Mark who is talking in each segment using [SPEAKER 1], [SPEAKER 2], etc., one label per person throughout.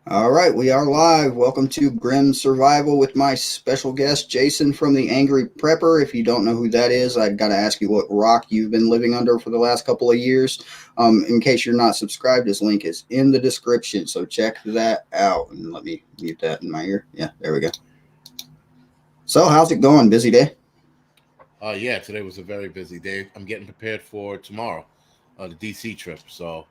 [SPEAKER 1] All right, we are live. Welcome to Grim Survival with my special guest, Jason from the Angry Prepper. If you don't know who that is, I've got to ask you what rock you've been living under for the last couple of years. In case you're not subscribed, his link is in the description, so check that out. And let me mute that in my ear. Yeah, there we go. So, how's it going? Busy day?
[SPEAKER 2] Yeah, today was a very busy day. I'm getting prepared for tomorrow, the DC trip. So,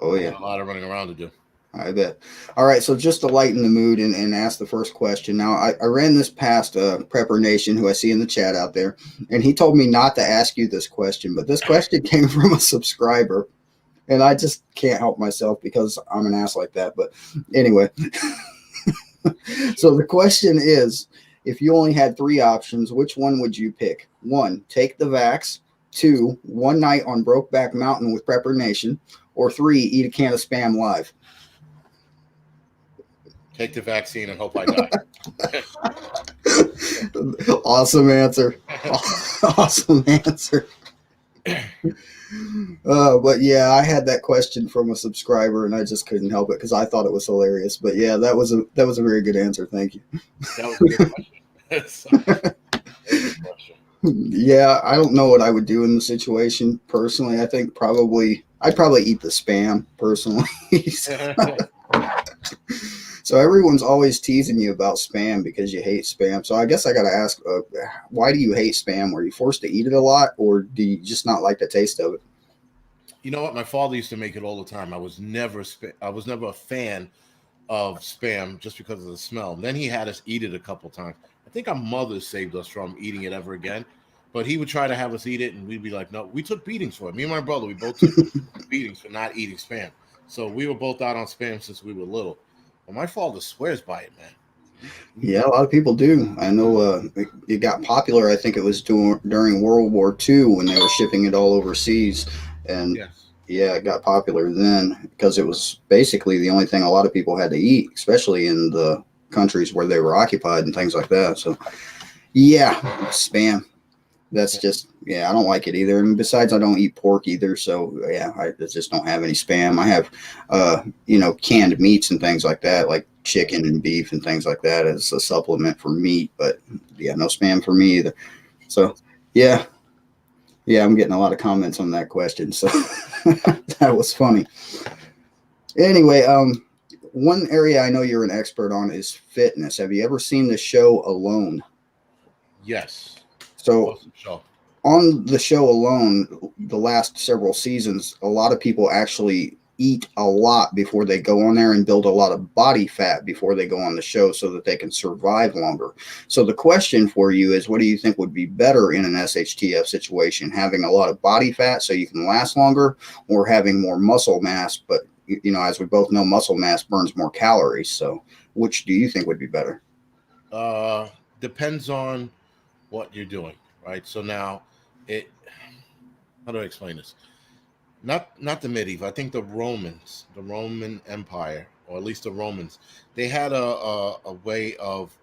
[SPEAKER 2] I got a lot of running around to do.
[SPEAKER 1] I bet. All right, so just to lighten the mood and ask the first question. Now, I ran this past Prepper Nation, who I see in the chat out there, and he told me not to ask you this question, but this question came from a subscriber, and I just can't help myself because I'm an ass like that. But anyway, so the question is, if you only had three options, which one would you pick? One, take the vax. Two, one night on Brokeback Mountain with Prepper Nation. Or three, eat a can of Spam live.
[SPEAKER 2] Take the vaccine and hope I die.
[SPEAKER 1] Awesome answer. Awesome answer. But yeah, I had that question from a subscriber, and I just couldn't help it because I thought it was hilarious. But yeah, that was a very good answer. Thank you.
[SPEAKER 2] That was a good question.
[SPEAKER 1] Yeah, I don't know what I would do in the situation personally. I think I'd probably eat the Spam personally. So everyone's always teasing you about Spam because you hate Spam. So I guess I got to ask, why do you hate Spam? Were you forced to eat it a lot, or do you just not like the taste of it?
[SPEAKER 2] You know what? My father used to make it all the time. I was never a fan of Spam just because of the smell. And then he had us eat it a couple times. I think our mother saved us from eating it ever again. But he would try to have us eat it, and we'd be like, no. We took beatings for it. Me and my brother, we both took beatings for not eating Spam. So we were both out on Spam since we were little. Well, my father swears by it, man.
[SPEAKER 1] Yeah, a lot of people do. I know it got popular. I think it was during World War II when they were shipping it all overseas. And
[SPEAKER 2] yes.
[SPEAKER 1] Yeah, it got popular then because it was basically the only thing a lot of people had to eat, especially in the countries where they were occupied and things like that. So, yeah, Spam. That's just, I don't like it either. And besides, I don't eat pork either. So, yeah, I just don't have any Spam. I have, canned meats and things like that, like chicken and beef and things like that as a supplement for meat. But, yeah, no Spam for me either. So, yeah. Yeah, I'm getting a lot of comments on that question. So, that was funny. Anyway, one area I know you're an expert on is fitness. Have you ever seen the show Alone?
[SPEAKER 2] Yes.
[SPEAKER 1] So on the show Alone, the last several seasons, a lot of people actually eat a lot before they go on there and build a lot of body fat before they go on the show so that they can survive longer. So the question for you is, what do you think would be better in an SHTF situation? Having a lot of body fat so you can last longer, or having more muscle mass? But, as we both know, muscle mass burns more calories. So which do you think would be better?
[SPEAKER 2] Depends on what you're doing, right? So now how do I explain this? Not the medieval. I think the Roman Empire, or at least the Romans, they had a way of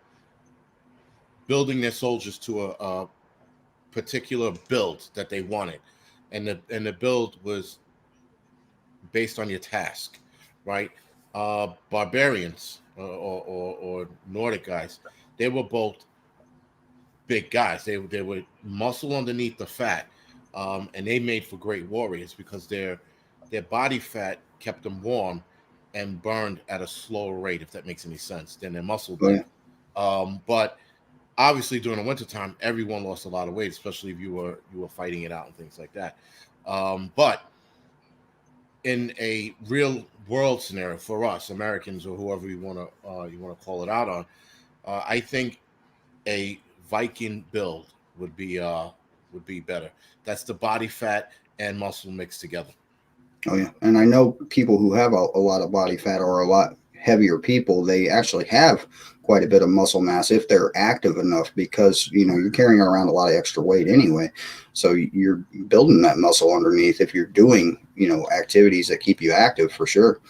[SPEAKER 2] building their soldiers to a particular build that they wanted, and the build was based on your task, right? Barbarians or Nordic guys, they were both big guys. They were muscle underneath the fat, and they made for great warriors because their body fat kept them warm and burned at a slower rate, if that makes any sense, than their muscle did. But obviously during the wintertime, everyone lost a lot of weight, especially if you were fighting it out and things like that. But in a real world scenario for us Americans, or whoever you want to call it out on, I think a Viking build would be better. That's the body fat and muscle mixed together.
[SPEAKER 1] Oh yeah, and I know people who have a lot of body fat or a lot heavier people, they actually have quite a bit of muscle mass if they're active enough, because you're carrying around a lot of extra weight anyway, so you're building that muscle underneath if you're doing activities that keep you active for sure.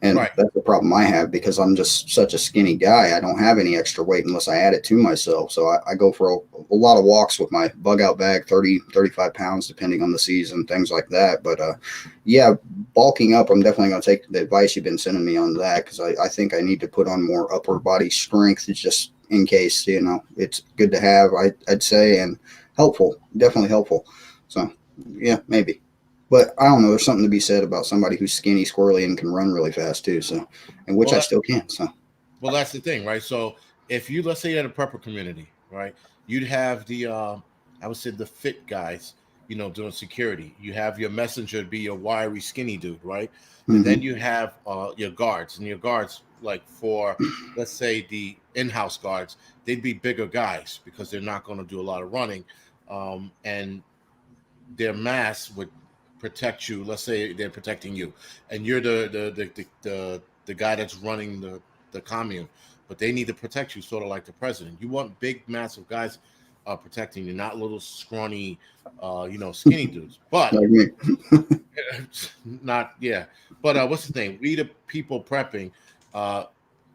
[SPEAKER 1] And
[SPEAKER 2] Right.
[SPEAKER 1] that's the problem I have because I'm just such a skinny guy. I don't have any extra weight unless I add it to myself. So I go for a lot of walks with my bug out bag, 30, 35 pounds, depending on the season, things like that. But yeah, bulking up, I'm definitely going to take the advice you've been sending me on that because I think I need to put on more upper body strength. It's just in case, it's good to have, I'd say, and helpful, definitely helpful. So yeah, maybe. But I don't know. There's something to be said about somebody who's skinny, squirrely, and can run really fast too. So, and which
[SPEAKER 2] Well,
[SPEAKER 1] I still can. So,
[SPEAKER 2] well, that's the thing, right? So if you, let's say you had a prepper community, right? You'd have the I would say the fit guys, doing security. You have your messenger be your wiry, skinny dude, right? And then
[SPEAKER 1] hmm
[SPEAKER 2] you have your guards, and your guards, like for let's say the in-house guards, they'd be bigger guys because they're not going to do a lot of running, and their mass would protect you. Let's say they're protecting you, and you're the guy that's running the commune, but they need to protect you, sort of like the president. You want big, massive guys protecting you, not little scrawny, skinny dudes. But
[SPEAKER 1] like me.
[SPEAKER 2] not yeah. But what's the thing? We the people prepping. Uh,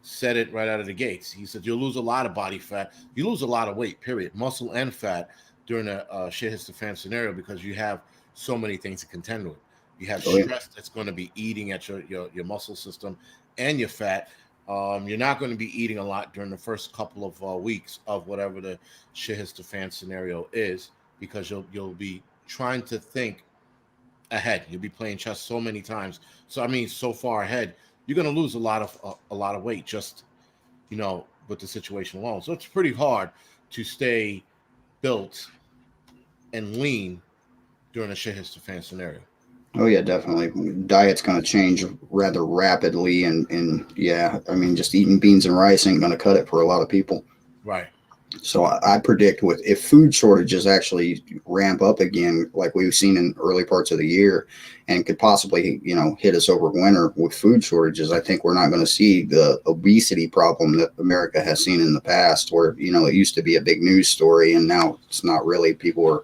[SPEAKER 2] Said it right out of the gates. He said you'll lose a lot of body fat. You lose a lot of weight, period, muscle and fat during a shit hits the fan scenario because you have so many things to contend with. You have
[SPEAKER 1] Oh yeah.
[SPEAKER 2] stress that's going to be eating at your muscle system and your fat. You're not going to be eating a lot during the first couple of weeks of whatever the shit hits the fan scenario is because you'll be trying to think ahead. You'll be playing chess so many times. So I mean, so far ahead, you're going to lose a lot of weight just with the situation alone. So it's pretty hard to stay built and lean during a shit hits the fan scenario.
[SPEAKER 1] Oh yeah, definitely. Diet's going to change rather rapidly, and yeah, I mean, just eating beans and rice ain't going to cut it for a lot of people.
[SPEAKER 2] Right.
[SPEAKER 1] So I predict with if food shortages actually ramp up again, like we've seen in early parts of the year, and could possibly hit us over winter with food shortages, I think we're not going to see the obesity problem that America has seen in the past, where it used to be a big news story, and now it's not really. People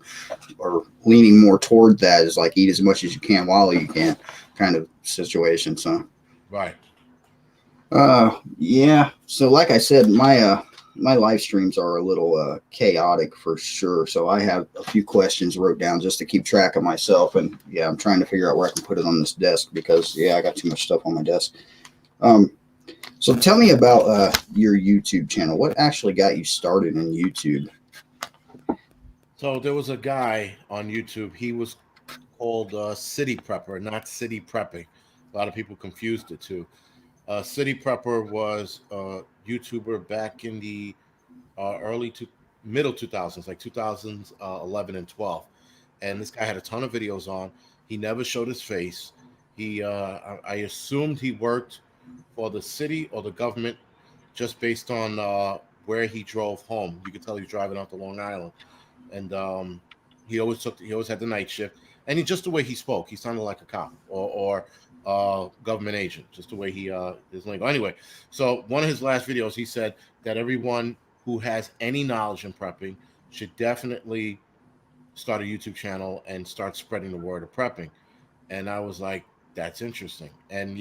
[SPEAKER 1] are leaning more toward that as like eat as much as you can while you can kind of situation. So
[SPEAKER 2] Right.
[SPEAKER 1] yeah. So like I said, my live streams are a little chaotic for sure. So I have a few questions wrote down just to keep track of myself, and yeah, I'm trying to figure out where I can put it on this desk because yeah, I got too much stuff on my desk. Um, so tell me about your YouTube channel. What actually got you started in YouTube?
[SPEAKER 2] So there was a guy on YouTube. He was called City Prepper, not City Prepping. A lot of people confused the two. City Prepper was a YouTuber back in the early to middle 2000s, like 2011 and 12. And this guy had a ton of videos on. He never showed his face. I assumed he worked for the city or the government just based on where he drove home. You could tell he was driving out to Long Island, and he always had the night shift. And just the way he spoke, he sounded like a cop or government agent, just the way he his lingo. Anyway, so one of his last videos, he said that everyone who has any knowledge in prepping should definitely start a YouTube channel and start spreading the word of prepping. And I was like, that's interesting. And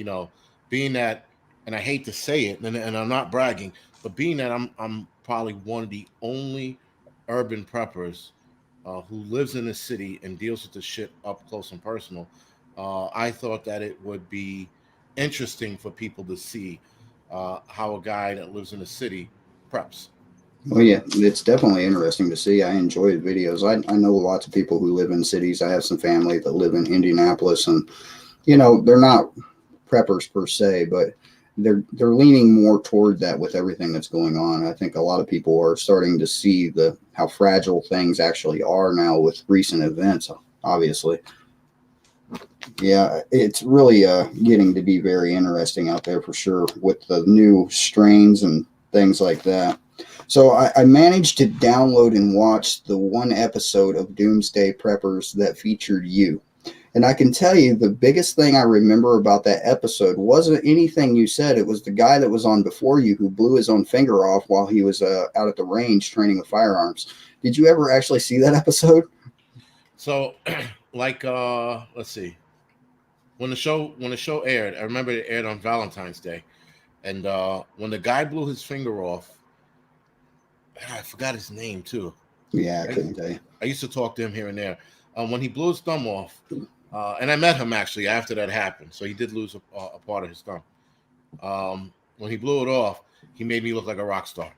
[SPEAKER 2] being that, and I hate to say it, and I'm not bragging, but being that I'm probably one of the only urban preppers who lives in the city and deals with the shit up close and personal, I thought that it would be interesting for people to see how a guy that lives in the city preps.
[SPEAKER 1] Well, yeah, it's definitely interesting to see. I enjoy the videos. I know lots of people who live in cities. I have some family that live in Indianapolis, and they're not preppers per se, but they're leaning more toward that with everything that's going on. I think a lot of people are starting to see the how fragile things actually are now with recent events. Obviously, yeah, it's really getting to be very interesting out there for sure with the new strains and things like that. So I managed to download and watch the one episode of Doomsday Preppers that featured you. And I can tell you the biggest thing I remember about that episode wasn't anything you said. It was the guy that was on before you who blew his own finger off while he was out at the range training with firearms. Did you ever actually see that episode?
[SPEAKER 2] So, like, let's see. when the show aired, I remember it aired on Valentine's Day, and when the guy blew his finger off, I forgot his name too.
[SPEAKER 1] Yeah, I couldn't tell you.
[SPEAKER 2] I used to talk to him here and there. When he blew his thumb off, and I met him actually after that happened, so he did lose a part of his thumb. When he blew it off, he made me look like a rock star.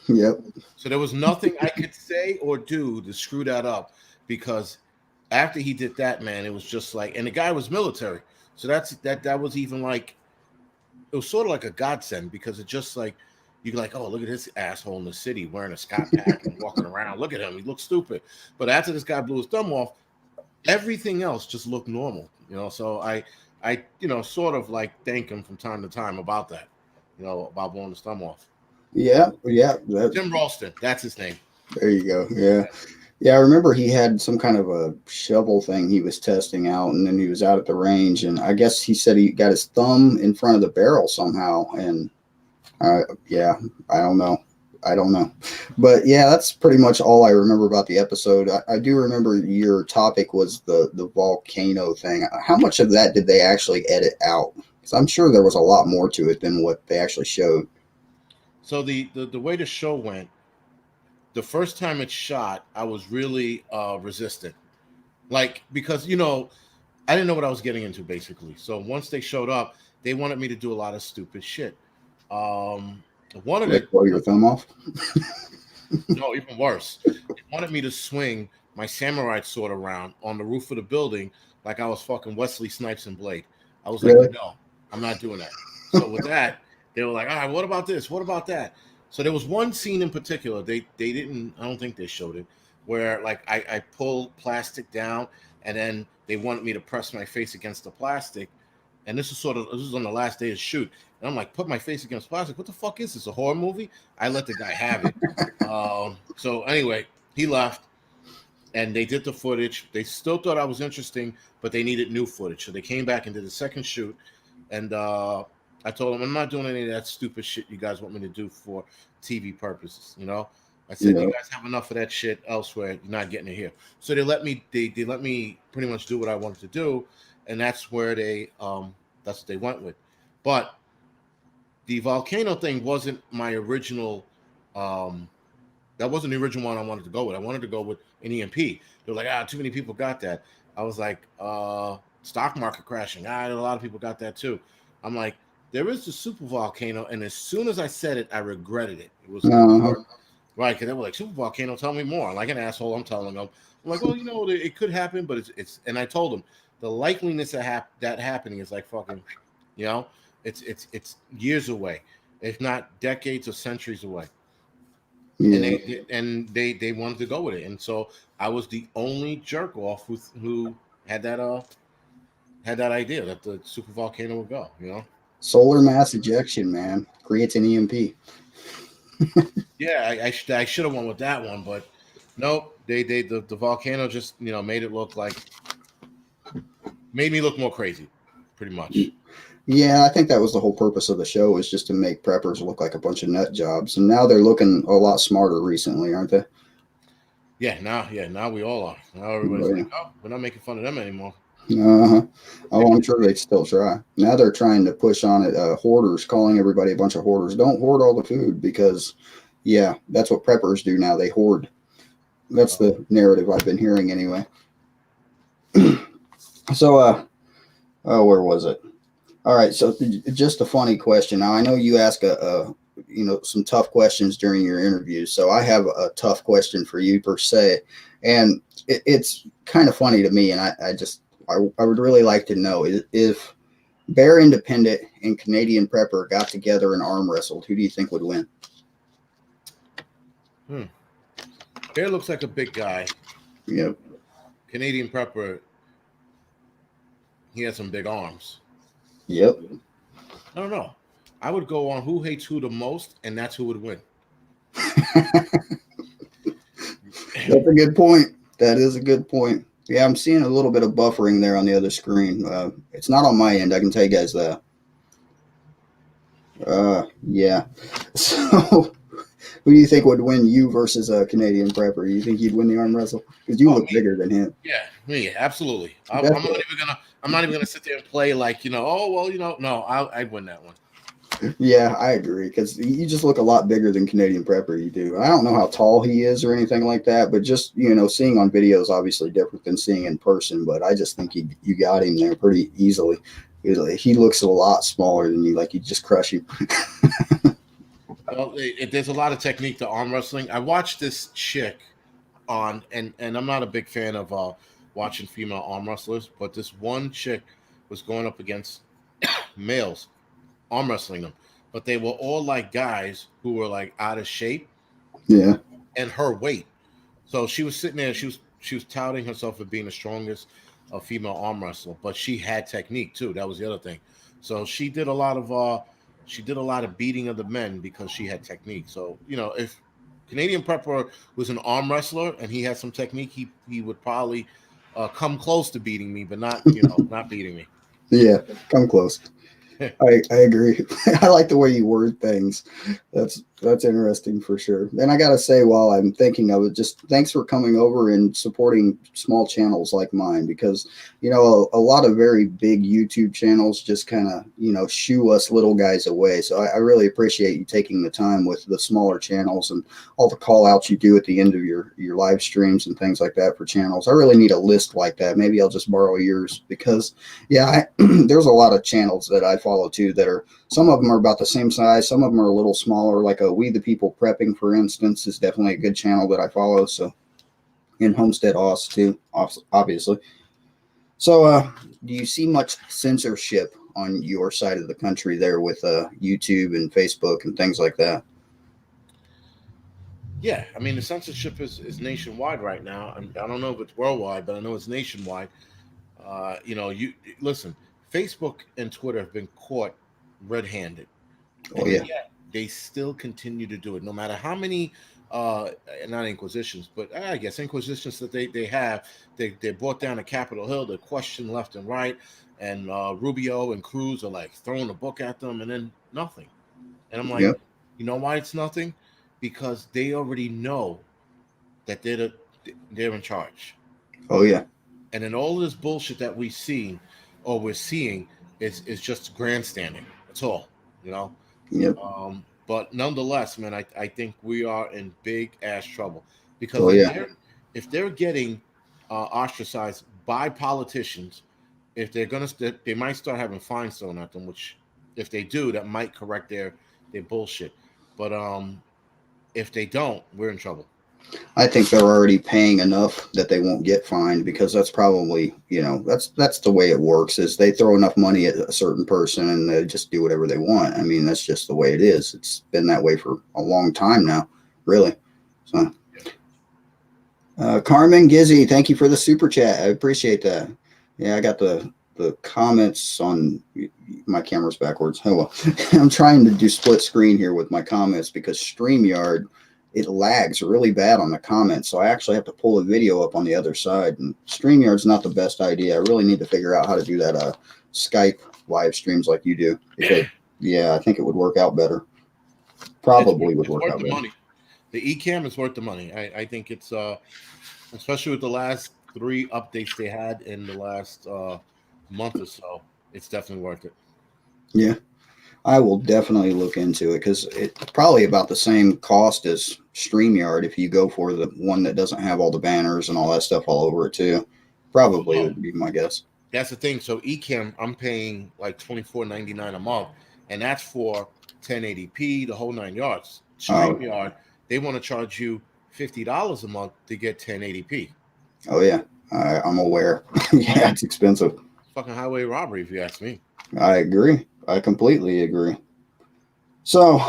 [SPEAKER 1] Yep.
[SPEAKER 2] So there was nothing I could say or do to screw that up, because after he did that, man, it was just like, and the guy was military, so that was even like, it was sort of like a godsend, because it just like, you're like, oh, look at this asshole in the city wearing a Scott pack and walking around. Look at him, he looks stupid. But after this guy blew his thumb off, everything else just looked normal, you know. So I sort of like thank him from time to time about that, about blowing his thumb off.
[SPEAKER 1] Yeah.
[SPEAKER 2] Tim Ralston, that's his name.
[SPEAKER 1] There you go. Yeah. Yeah, I remember he had some kind of a shovel thing he was testing out, and then he was out at the range, and I guess he said he got his thumb in front of the barrel somehow, and yeah, I don't know. But yeah, that's pretty much all I remember about the episode. I do remember your topic was the volcano thing. How much of that did they actually edit out? Because I'm sure there was a lot more to it than what they actually showed.
[SPEAKER 2] So the way the show went, the first time it's shot, I was really resistant, like, because I didn't know what I was getting into basically. So once they showed up, they wanted me to do a lot of stupid shit. One of
[SPEAKER 1] Like blow your thumb off?
[SPEAKER 2] no, even worse. They wanted me to swing my samurai sword around on the roof of the building like I was fucking Wesley Snipes and Blade. I was like,
[SPEAKER 1] Really?
[SPEAKER 2] no, I'm not doing that. So with that, they were like, all right, what about this? What about that? So there was one scene in particular, they didn't, I don't think they showed it, where like I pulled plastic down, and then they wanted me to press my face against the plastic. And this was on the last day of the shoot. And I'm like, put my face against plastic. What the fuck is this? A horror movie? I let the guy have it. So anyway, he left, and they did the footage. They still thought I was interesting, but they needed new footage. So they came back and did a second shoot. And I told them, I'm not doing any of that stupid shit you guys want me to do for TV purposes. I said, you guys have enough of that shit elsewhere. You're not getting it here. So they let me pretty much do what I wanted to do. And that's where that's what they went with. But the volcano thing wasn't my original. That wasn't the original one I wanted to go with. I wanted to go with an EMP. They were like, too many people got that. I was like, stock market crashing. A lot of people got that too. I'm like, there is the super volcano, and as soon as I said it, I regretted it. It was right, because they were like, super volcano, tell me more. Like an asshole, I'm telling them. I'm like, well, it could happen, but it's. And I told them the likeliness of that happening is like fucking, it's years away, if not decades or centuries away.
[SPEAKER 1] Yeah.
[SPEAKER 2] And they wanted to go with it, and so I was the only jerk off who had that idea that the super volcano would go.
[SPEAKER 1] Solar mass ejection, man, creates an EMP.
[SPEAKER 2] Yeah, I should have went with that one, but nope. The volcano just made me look more crazy, pretty much.
[SPEAKER 1] Yeah, I think that was the whole purpose of the show, is just to make preppers look like a bunch of nut jobs. And now they're looking a lot smarter recently, aren't they?
[SPEAKER 2] Now we all are. Now everybody's like, oh, we're not making fun of them anymore.
[SPEAKER 1] Uh-huh. Oh, I'm sure they'd still try. Now they're trying to push on it, hoarders, calling everybody a bunch of hoarders. Don't hoard all the food, because, yeah, that's what preppers do now. They hoard. That's the narrative I've been hearing anyway. So, where was it? All right, so just a funny question. Now, I know you ask some tough questions during your interviews, so I have a tough question for you per se, and it's kind of funny to me, and I would really like to know if Bear Independent and Canadian Prepper got together and arm wrestled, who do you think would win?
[SPEAKER 2] Bear looks like a big guy.
[SPEAKER 1] Yep.
[SPEAKER 2] Canadian Prepper, he has some big arms.
[SPEAKER 1] Yep.
[SPEAKER 2] I don't know. I would go on who hates who the most, and that's who would win.
[SPEAKER 1] That's a good point. That is a good point. Yeah, I'm seeing a little bit of buffering there on the other screen. It's not on my end. I can tell you guys that. Yeah. So, who do you think would win, you versus a Canadian Prepper? You think he'd win the arm wrestle? Because you look bigger than him.
[SPEAKER 2] Yeah, me, absolutely. I'm not even I'm not even gonna sit there and play like oh well, no, I'd win that one.
[SPEAKER 1] Yeah, I agree because you just look a lot bigger than Canadian Prepper. You do. I don't know how tall he is or anything like that, but just seeing on video is obviously different than seeing in person. But I just think you got him there pretty easily. He looks a lot smaller than you. Like you just crush him.
[SPEAKER 2] Well, there's a lot of technique to arm wrestling. I watched this chick on, and I'm not a big fan of watching female arm wrestlers, but this one chick was going up against males arm wrestling them, but they were all like guys who were like out of shape
[SPEAKER 1] Yeah,
[SPEAKER 2] and her weight. So she was sitting there. She was touting herself for being the strongest female arm wrestler, but she had technique too. That was the other thing. So she did a lot of beating of the men because she had technique. So if Canadian Prepper was an arm wrestler and he had some technique, he would probably come close to beating me, but not beating me.
[SPEAKER 1] yeah, come close. I agree. I like the way you word things. That's interesting for sure. And I gotta say, while I'm thinking of it, just thanks for coming over and supporting small channels like mine because a lot of very big YouTube channels just kind of shoo us little guys away. So I really appreciate you taking the time with the smaller channels and all the call outs you do at the end of your live streams and things like that for channels. I really need a list like that. Maybe I'll just borrow yours because there's a lot of channels that I follow too that are some of them are about the same size, some of them are a little smaller, like a We the People Prepping, for instance, is definitely a good channel that I follow. So in Homestead Oz too, obviously. So do you see much censorship on your side of the country there with YouTube and Facebook and things like that?
[SPEAKER 2] Yeah, I mean the censorship is nationwide right now. I don't know if it's worldwide, but I know it's nationwide. You listen. Facebook and Twitter have been caught red-handed,
[SPEAKER 1] Oh
[SPEAKER 2] and
[SPEAKER 1] yeah.
[SPEAKER 2] yet they still continue to do it, no matter how many, not inquisitions, but I guess inquisitions that they have. They brought down to Capitol Hill. They're questioned left and right, and Rubio and Cruz are like throwing a book at them, and then nothing. And I'm like,
[SPEAKER 1] Yep.
[SPEAKER 2] you know why it's nothing? Because they already know that they're in charge.
[SPEAKER 1] Oh yeah.
[SPEAKER 2] And then all of this bullshit that we see or we're seeing is just grandstanding. That's all, you know.
[SPEAKER 1] Yep.
[SPEAKER 2] But nonetheless, man, I think we are in big ass trouble because
[SPEAKER 1] Oh yeah.
[SPEAKER 2] if they're getting ostracized by politicians, if they're gonna they might start having fines thrown at them, which if they do, that might correct their bullshit. But if they don't, we're in trouble.
[SPEAKER 1] I think they're already paying enough that they won't get fined because that's probably that's the way it works is they throw enough money at a certain person and they just do whatever they want. I mean that's just the way it is. It's been that way for a long time now, really. So Carmen Gizzy, thank you for the super chat. I appreciate that. Yeah, I got the comments on my camera's backwards. Oh well. I'm trying to do split screen here with my comments because StreamYard it lags really bad on the comments. So I actually have to pull a video up on the other side. And StreamYard's not the best idea. I really need to figure out how to do that Skype live streams like you do. Yeah, I think it would work out better. Probably would
[SPEAKER 2] It's
[SPEAKER 1] work
[SPEAKER 2] worth
[SPEAKER 1] out
[SPEAKER 2] the
[SPEAKER 1] better.
[SPEAKER 2] money. The eCam is worth the money. I think it's especially with the last three updates they had in the last month or so. It's definitely worth it.
[SPEAKER 1] Yeah. I will definitely look into it because it's probably about the same cost as StreamYard if you go for the one that doesn't have all the banners and all that stuff all over it too. Probably
[SPEAKER 2] Well,
[SPEAKER 1] would be my guess.
[SPEAKER 2] that's the thing. So eCam, I'm paying like $24.99 a month, and that's for 1080p, the whole 9 yards.
[SPEAKER 1] Oh,
[SPEAKER 2] StreamYard, they want to charge you $50 a month to get 1080p.
[SPEAKER 1] oh yeah, I'm aware. Yeah, it's expensive.
[SPEAKER 2] Fucking highway robbery, if you ask me.
[SPEAKER 1] I agree. I completely agree. So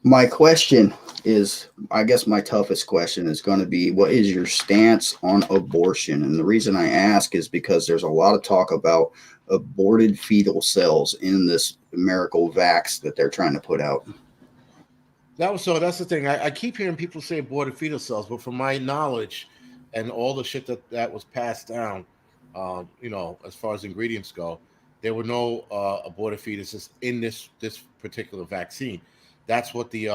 [SPEAKER 1] my question is, I guess my toughest question is going to be, what is your stance on abortion? And the reason I ask is because there's a lot of talk about aborted fetal cells in this miracle vax that they're trying to put out.
[SPEAKER 2] That's the thing. I keep hearing people say aborted fetal cells, but from my knowledge and all the shit that was passed down, as far as ingredients go, there were no aborted fetuses in this particular vaccine. That's what the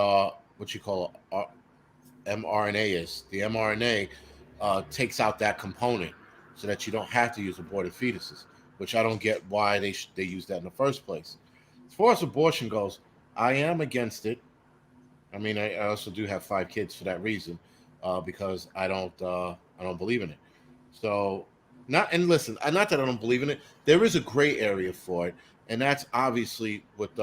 [SPEAKER 2] what you call mRNA is. The mRNA takes out that component so that you don't have to use aborted fetuses. which I don't get why they use that in the first place. As far as abortion goes, I am against it. I mean, I also do have 5 kids for that reason, because I don't believe in it. So listen, not that I don't believe in it. There is a gray area for it, and that's obviously with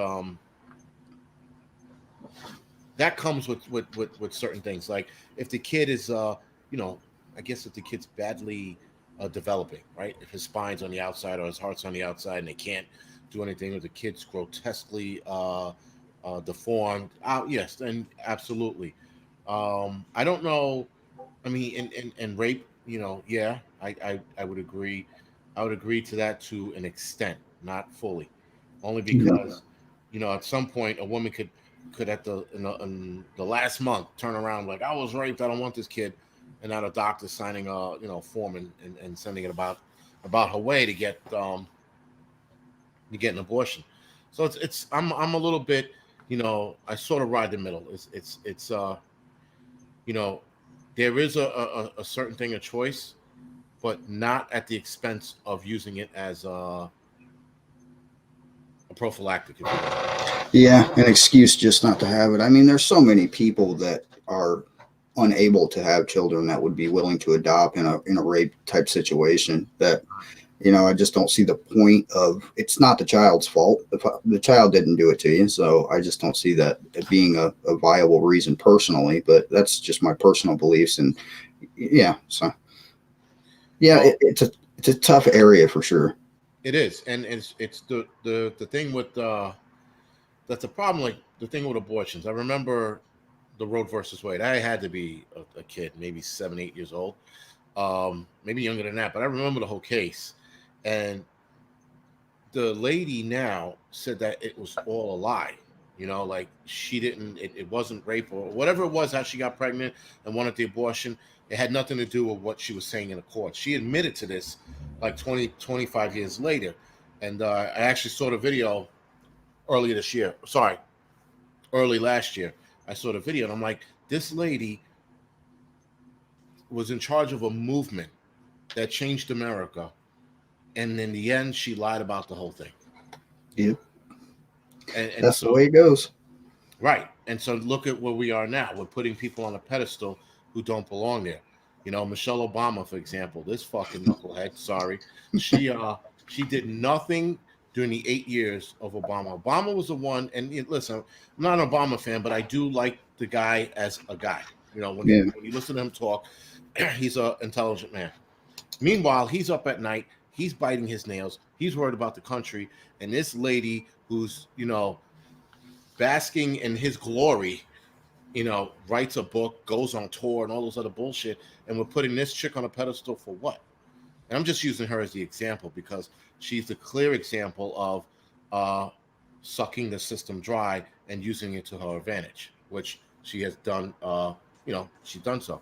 [SPEAKER 2] that comes with certain things. Like if the kid is you know, I guess if the kid's badly developing, right? If his spine's on the outside or his heart's on the outside and they can't do anything, or the kid's grotesquely deformed, yes, then absolutely. I don't know. I mean, in rape, yeah, I would agree. I would agree to that to an extent, not fully, only
[SPEAKER 1] Yeah.
[SPEAKER 2] because, at some point a woman could at in the last month turn around like, I was raped, I don't want this kid, and now the doctor's signing a form and sending it about her way to get an abortion. So I'm a little bit, I sort of ride the middle. It's you know there is a certain thing of choice, but not at the expense of using it as a prophylactic, if you will.
[SPEAKER 1] Yeah, an excuse just not to have it. I mean, there's so many people that are unable to have children that would be willing to adopt in a rape type situation that I just don't see the point of. It's not the child's fault. The child didn't do it to you, so I just don't see that it being a viable reason personally, but that's just my personal beliefs. And yeah, so yeah,
[SPEAKER 2] Well,
[SPEAKER 1] it's a tough area for sure.
[SPEAKER 2] it is, and it's the thing with that's a problem. Like the thing with abortions, I remember the Roe versus Wade. I had to be a kid, maybe 7, 8 years old, maybe younger than that, but I remember the whole case. And the lady now said that it was all a lie. Like she didn't, it wasn't rape or whatever it was, how she got pregnant and wanted the abortion. It had nothing to do with what she was saying in the court. She admitted to this like 20, 25 years later. And I actually saw the video earlier this year. Sorry, early last year. I saw the video and I'm like, this lady was in charge of a movement that changed America. And in the end, she lied about the whole thing.
[SPEAKER 1] Yeah,
[SPEAKER 2] And
[SPEAKER 1] that's the way
[SPEAKER 2] so,
[SPEAKER 1] it goes.
[SPEAKER 2] right. And so look at where we are now. We're putting people on a pedestal who don't belong there. Michelle Obama, for example, this fucking knucklehead, sorry. She did nothing during the 8 years of Obama. Obama was the one, and listen, I'm not an Obama fan, but I do like the guy as a guy.
[SPEAKER 1] Yeah,
[SPEAKER 2] When you listen to him talk, he's an intelligent man. Meanwhile, he's up at night, he's biting his nails, he's worried about the country, and this lady who's, basking in his glory, writes a book, goes on tour, and all those other bullshit. And we're putting this chick on a pedestal for what? And I'm just using her as the example because she's the clear example of sucking the system dry and using it to her advantage, which she has done. She's done so.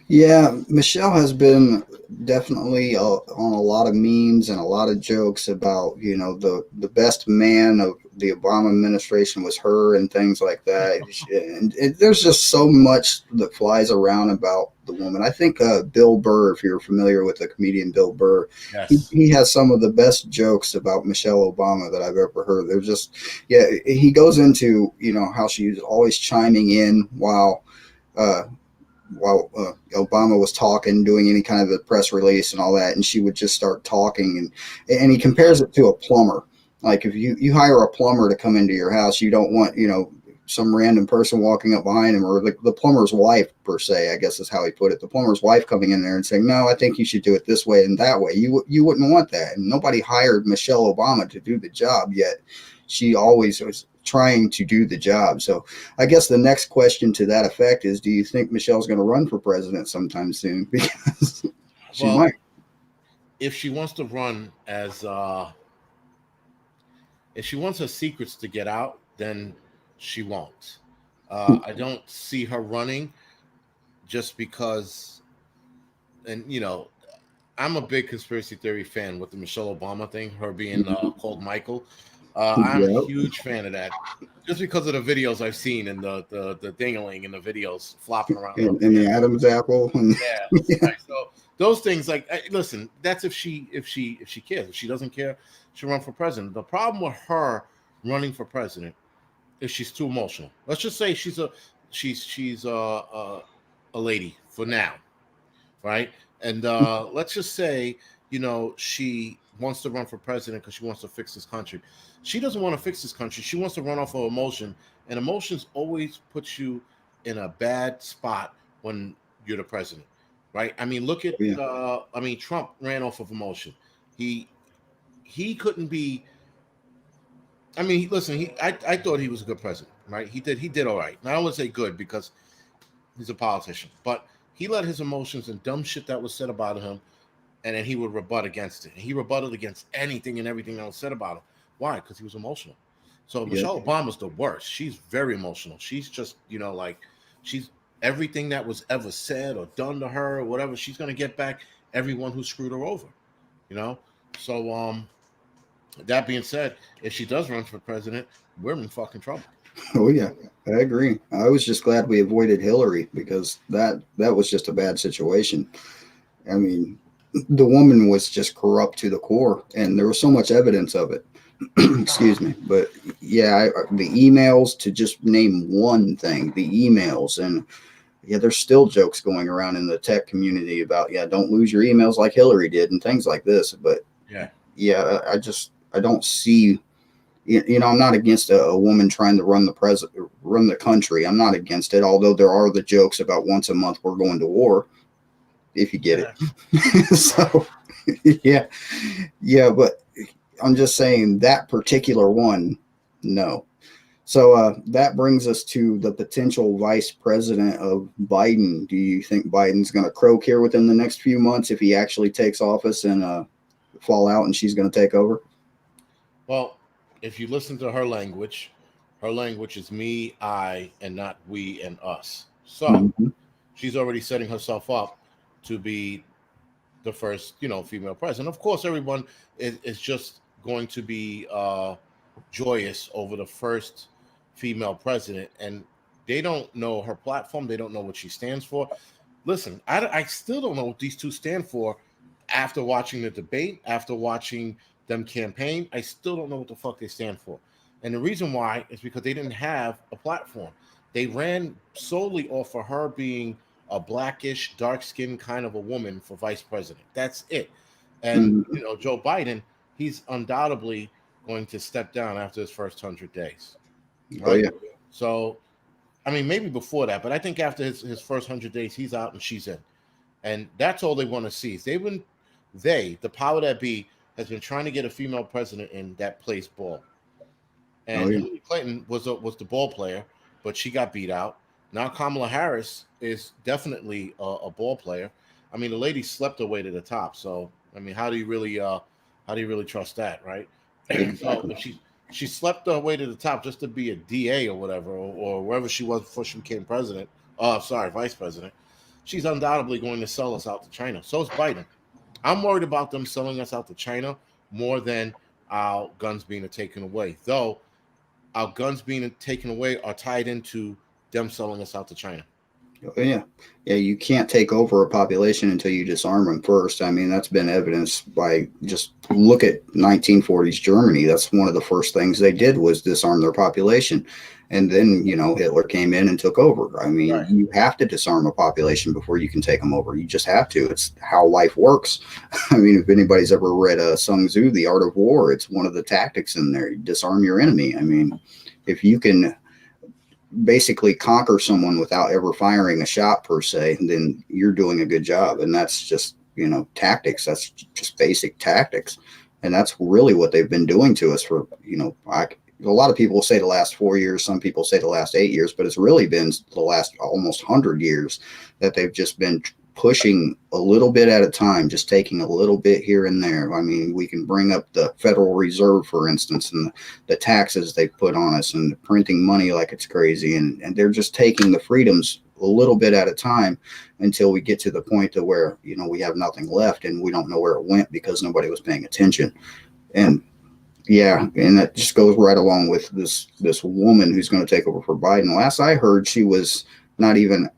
[SPEAKER 1] yeah. Michelle has been definitely on a lot of memes and a lot of jokes about the best man of the Obama administration was her and things like that. And there's just so much that flies around about the woman. I think Bill Burr, if you're familiar with the comedian Bill Burr,
[SPEAKER 2] Yes.
[SPEAKER 1] he has some of the best jokes about Michelle Obama that I've ever heard. There's just, yeah, he goes into how she's always chiming in Uh, while Obama was talking, doing any kind of a press release and all that, and she would just start talking, and he compares it to a plumber. Like if you hire a plumber to come into your house, you don't want some random person walking up behind him, or the plumber's wife per se, I guess is how he put it. The plumber's wife coming in there and saying, "No, I think you should do it this way and that way." You wouldn't want that, and nobody hired Michelle Obama to do the job yet. She always was trying to do the job. So I guess the next question to that effect is, do you think Michelle's going to run for president sometime soon? Because she
[SPEAKER 2] Well,
[SPEAKER 1] might.
[SPEAKER 2] if she wants to run as if she wants her secrets to get out, then she won't. I don't see her running just because, and I'm a big conspiracy theory fan with the Michelle Obama thing, her being called Michael. I'm a
[SPEAKER 1] Yeah.
[SPEAKER 2] huge fan of that, just because of the videos I've seen and the dingling and the videos flopping around.
[SPEAKER 1] And the Adam's apple. And,
[SPEAKER 2] Yeah,
[SPEAKER 1] yeah.
[SPEAKER 2] right. So those things, like, listen, that's if she cares. If she doesn't care, she'll run for president. The problem with her running for president is she's too emotional. Let's just say she's a lady for now, right? And let's just say, she wants to run for president because she wants to fix this country. She doesn't want to fix this country. She wants to run off of emotion, and emotions always put you in a bad spot when you're the president, right? I mean, look at, Trump ran off of emotion. He couldn't be. I mean, listen, I thought he was a good president, right? He did all right. Now I wouldn't say good because he's a politician, but he let his emotions and dumb shit that was said about him, and then he would rebut against it. And he rebutted against anything and everything that was said about him. Why? Because he was emotional. So Michelle Obama's the worst. She's very emotional. She's just, she's everything that was ever said or done to her or whatever, she's going to get back everyone who screwed her over, So, that being said, if she does run for president, we're in fucking trouble.
[SPEAKER 1] Oh yeah, I agree. I was just glad we avoided Hillary because that was just a bad situation. I mean, the woman was just corrupt to the core, and there was so much evidence of it. Excuse me, but yeah, the emails, to just name one thing, the emails, and there's still jokes going around in the tech community about don't lose your emails like Hillary did and things like this. But I don't see. I'm not against a woman trying to run the country. I'm not against it. Although there are the jokes about once a month we're going to war, if you get it. So, but I'm just saying that particular one, no. So that brings us to the potential vice president of Biden. Do you think Biden's going to croak here within the next few months if he actually takes office and fall out and she's going to take over?
[SPEAKER 2] Well, if you listen to her language is me, I, and not we and us. So she's already setting herself up to be the first, female president. Of course, everyone is just going to be joyous over the first female president, and they don't know her platform. They don't know what she stands for. Listen, I still don't know what these two stand for after watching the debate, after watching them campaign. I still don't know what the fuck they stand for. And the reason why is because they didn't have a platform. They ran solely off of her being a blackish, dark-skinned kind of a woman for vice president. That's it. And, Joe Biden, he's undoubtedly going to step down after his first 100 days. Right?
[SPEAKER 1] Oh, yeah.
[SPEAKER 2] So, I mean, maybe before that, but I think after his first 100 days, he's out and she's in. And that's all they want to see. The power that be, has been trying to get a female president in that plays ball. And Hillary Clinton was the ball player, but she got beat out. Now Kamala Harris is definitely a ball player. I mean, the lady slept her way to the top. So, I mean, how do you really trust that, right? So if she slept her way to the top just to be a DA or whatever, or wherever she was before she became vice president, she's undoubtedly going to sell us out to China. So is Biden. I'm worried about them selling us out to China more than our guns being taken away. Though our guns being taken away are tied into them selling us out to China.
[SPEAKER 1] Oh, yeah. Yeah, you can't take over a population until you disarm them first. I mean, that's been evidenced by just look at 1940s Germany. That's one of the first things they did was disarm their population. And then, Hitler came in and took over. I mean, You have to disarm a population before you can take them over. You just have to. It's how life works. I mean, if anybody's ever read Sun Tzu, The Art of War, it's one of the tactics in there. You disarm your enemy. I mean, if you can basically conquer someone without ever firing a shot per se, then you're doing a good job. And that's just, tactics. That's just basic tactics. And that's really what they've been doing to us for, a lot of people say the last 4 years, some people say the last 8 years, but it's really been the last almost 100 years that they've just been pushing a little bit at a time, just taking a little bit here and there. I mean, we can bring up the Federal Reserve, for instance, and the taxes they put on us and printing money like it's crazy. And they're just taking the freedoms a little bit at a time until we get to the point to where, we have nothing left and we don't know where it went because nobody was paying attention. And and that just goes right along with this woman who's going to take over for Biden. Last I heard, she was not even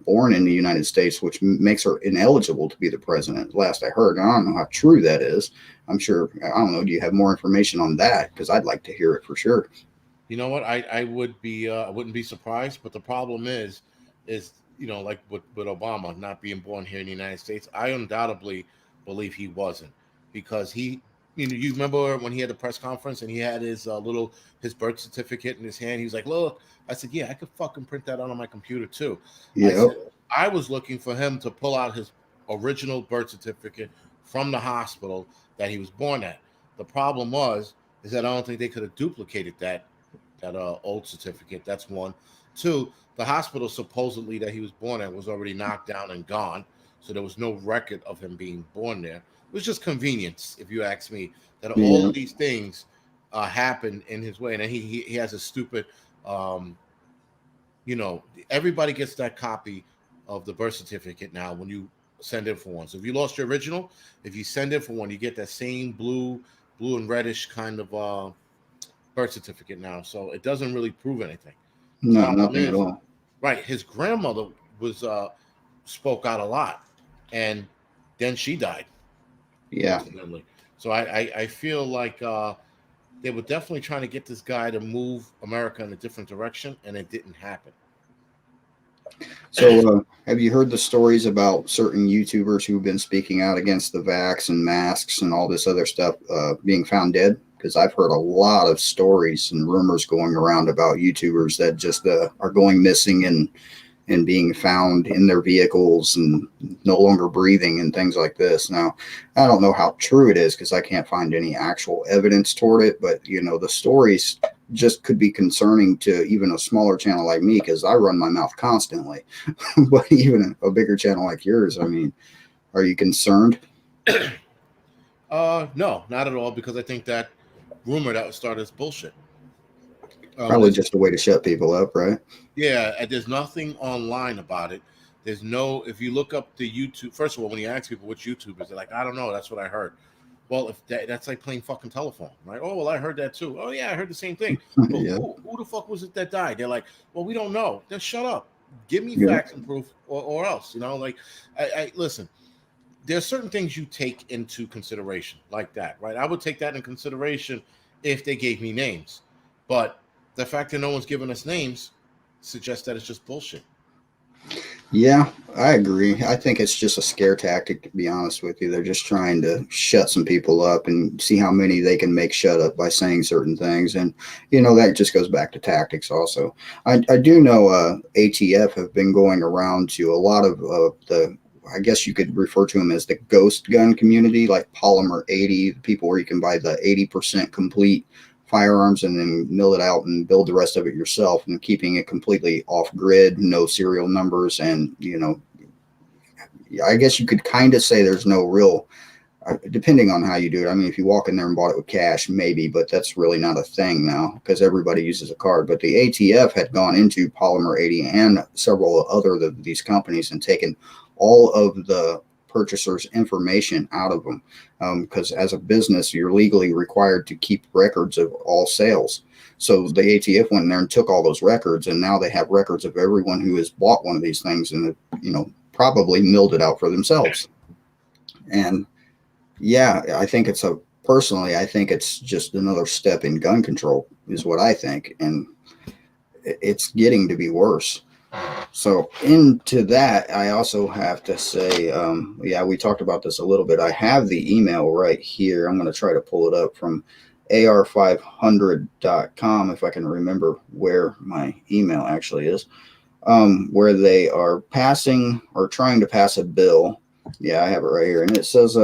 [SPEAKER 1] born in the United States, which makes her ineligible to be the president. Last I heard, and I don't know how true that is. I'm sure. I don't know. Do you have more information on that? Because I'd like to hear it for sure.
[SPEAKER 2] You know what? I would be I wouldn't be surprised, but the problem is like with Obama not being born here in the United States, I undoubtedly believe he wasn't because you remember when he had the press conference and he had his birth certificate in his hand. He was like, "Look," I said, "Yeah, I could fucking print that out on my computer too." I
[SPEAKER 1] Yeah.
[SPEAKER 2] said I was looking for him to pull out his original birth certificate from the hospital that he was born at. The problem is that I don't think they could have duplicated that old certificate. That's one. Two, the hospital supposedly that he was born at was already knocked down and gone, so there was no record of him being born there. It was just convenience, if you ask me, that all
[SPEAKER 1] Yeah.
[SPEAKER 2] of these things happened in his way, and then he has a stupid, um, everybody gets that copy of the birth certificate now when you send in for one. So if you lost your original, if you send in for one, you get that same blue and reddish kind of birth certificate now, so it doesn't really prove anything. The
[SPEAKER 1] No,
[SPEAKER 2] problem
[SPEAKER 1] nothing at
[SPEAKER 2] is,
[SPEAKER 1] all.
[SPEAKER 2] right, his grandmother was spoke out a lot, and then she died
[SPEAKER 1] Yeah.
[SPEAKER 2] coincidentally. So I feel like they were definitely trying to get this guy to move America in a different direction, and it didn't happen.
[SPEAKER 1] So, have you heard the stories about certain YouTubers who've been speaking out against the vax and masks and all this other stuff being found dead? Because I've heard a lot of stories and rumors going around about YouTubers that just are going missing and being found in their vehicles and no longer breathing and things like this. Now, I don't know how true it is because I can't find any actual evidence toward it, but the stories just could be concerning to even a smaller channel like me because I run my mouth constantly. But even a bigger channel like yours, I mean, are you concerned?
[SPEAKER 2] No, not at all, because I think that rumor that was started is bullshit.
[SPEAKER 1] Probably
[SPEAKER 2] There's
[SPEAKER 1] just a way to shut people up, right?
[SPEAKER 2] Yeah, and there's nothing online about it. There's no, if you look up the YouTube, first of all, when you ask people which YouTubers, they're like, I don't know, that's what I heard. Well, if that's like playing fucking telephone, right? Oh, well, I heard that too. Oh, yeah, I heard the same thing. Well,
[SPEAKER 1] Yeah.
[SPEAKER 2] who the fuck was it that died? They're like, well, we don't know. Then shut up. Give me
[SPEAKER 1] Yeah.
[SPEAKER 2] facts and proof, or else. Like, I listen. There's certain things you take into consideration, like that, right? I would take that in consideration if they gave me names, but the fact that no one's giving us names suggests that it's just bullshit.
[SPEAKER 1] Yeah, I agree. I think it's just a scare tactic, to be honest with you. They're just trying to shut some people up and see how many they can make shut up by saying certain things. And, that just goes back to tactics also. I do know ATF have been going around to a lot of I guess you could refer to them as the ghost gun community, like Polymer 80, the people where you can buy the 80% complete firearms and then mill it out and build the rest of it yourself and keeping it completely off grid, no serial numbers. And, I guess you could kind of say there's no real, depending on how you do it. I mean, if you walk in there and bought it with cash, maybe, but that's really not a thing now because everybody uses a card. But the ATF had gone into Polymer 80 and several other of these companies and taken all of the purchasers' information out of them because as a business, you're legally required to keep records of all sales. So the ATF went in there and took all those records, and now they have records of everyone who has bought one of these things and, probably milled it out for themselves. And yeah, personally, I think it's just another step in gun control is what I think. And it's getting to be worse. So into that, I also have to say, yeah, we talked about this a little bit. I have the email right here. I'm going to try to pull it up from ar500.com if I can remember where my email actually is, where they are passing or trying to pass a bill. Yeah, I have it right here. And it says,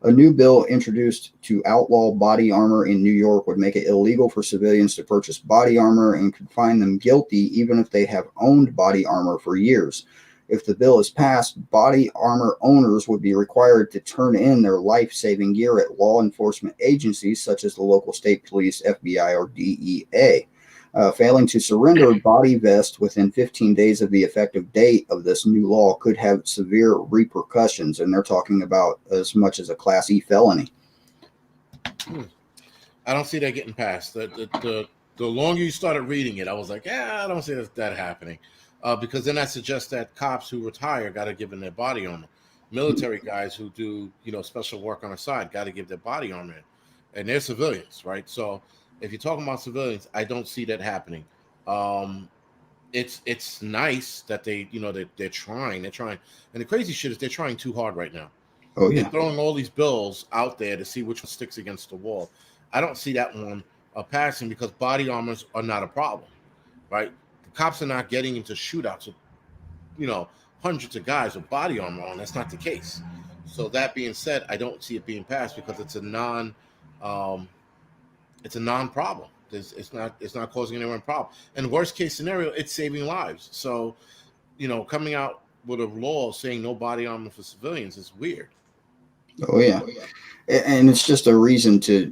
[SPEAKER 1] a new bill introduced to outlaw body armor in New York would make it illegal for civilians to purchase body armor and could find them guilty even if they have owned body armor for years. If the bill is passed, body armor owners would be required to turn in their life-saving gear at law enforcement agencies such as the local state police, FBI, or DEA. Failing to surrender a body vest within 15 days of the effective date of this new law could have severe repercussions, and they're talking about as much as a Class E felony.
[SPEAKER 2] I don't see that getting passed. The longer you started reading it, I was like, yeah, I don't see that happening. because then that suggests that cops who retire got to give them their body armor. Military guys who do special work on the side got to give their body armor in, and they're civilians, right? So if you're talking about civilians, I don't see that happening. It's nice that they're trying, and the crazy shit is they're trying too hard right now.
[SPEAKER 1] Oh
[SPEAKER 2] They're
[SPEAKER 1] yeah.
[SPEAKER 2] throwing all these bills out there to see which one sticks against the wall. I don't see that one passing because body armors are not a problem, right? The cops are not getting into shootouts with hundreds of guys with body armor on. That's not the case. So that being said, I don't see it being passed because it's a non-problem. It's not causing anyone a problem. And worst case scenario, it's saving lives. So, coming out with a law saying no body armor for civilians is weird.
[SPEAKER 1] Oh yeah. And it's just a reason to,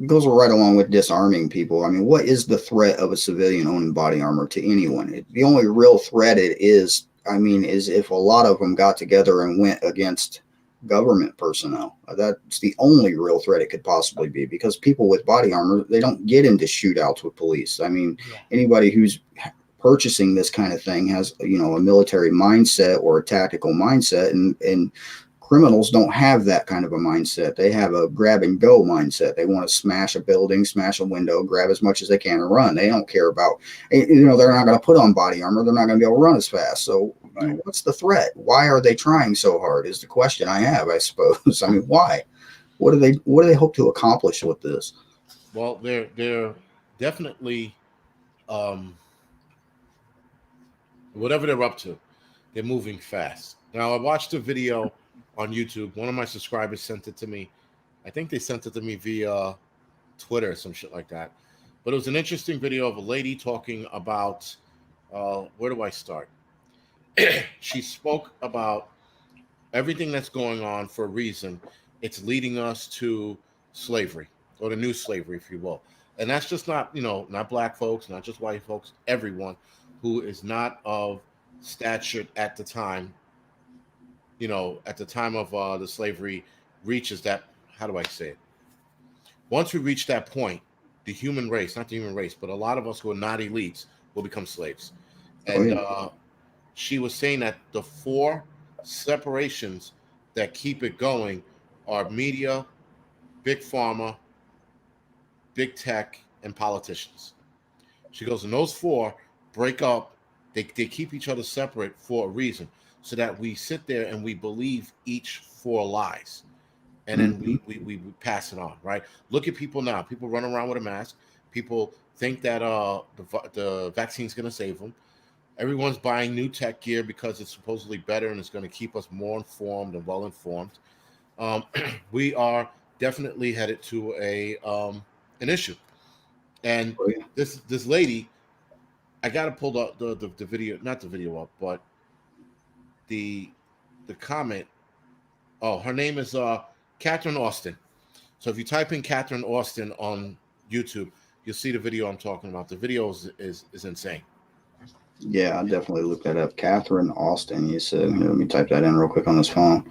[SPEAKER 1] goes right along with disarming people. I mean, what is the threat of a civilian owning body armor to anyone? The only real threat is if a lot of them got together and went against government personnel. That's the only real threat it could possibly be, because people with body armor, they don't get into shootouts with police. I mean, anybody who's purchasing this kind of thing has, a military mindset or a tactical mindset, and criminals don't have that kind of a mindset. They have a grab and go mindset. They want to smash a building, smash a window, grab as much as they can and run. They don't care about, they're not going to put on body armor. They're not going to be able to run as fast. So what's the threat? Why are they trying so hard is the question I have, I suppose. I mean, why? What do they hope to accomplish with this?
[SPEAKER 2] Well, they're definitely, whatever they're up to, they're moving fast. Now, I watched a video on YouTube. One of my subscribers sent it to me. I think they sent it to me via Twitter or some shit like that. But it was an interesting video of a lady talking about, where do I start? She spoke about everything that's going on for a reason. It's leading us to slavery, or the new slavery, if you will. And that's just not, not black folks, not just white folks, everyone who is not of stature at the time, at the time of the slavery reaches that, how do I say it? Once we reach that point, the human race, not the human race, but a lot of us who are not elites will become slaves. And she was saying that the 4 separations that keep it going are media, big pharma, big tech, and politicians. She goes, and those 4 break up. They keep each other separate for a reason, so that we sit there and we believe each 4 lies, and then we pass it on, right? Look at people now. People run around with a mask. People think that the vaccine's going to save them. Everyone's buying new tech gear because it's supposedly better and it's going to keep us more informed and well informed. We are definitely headed to an issue. And this lady, I got to pull the video, not the video up, but the comment. Oh, her name is Catherine Austin. So if you type in Catherine Austin on YouTube, you'll see the video I'm talking about. The video is insane.
[SPEAKER 1] Yeah, I definitely looked that up. Catherine Austin. You said, let me type that in real quick on this phone.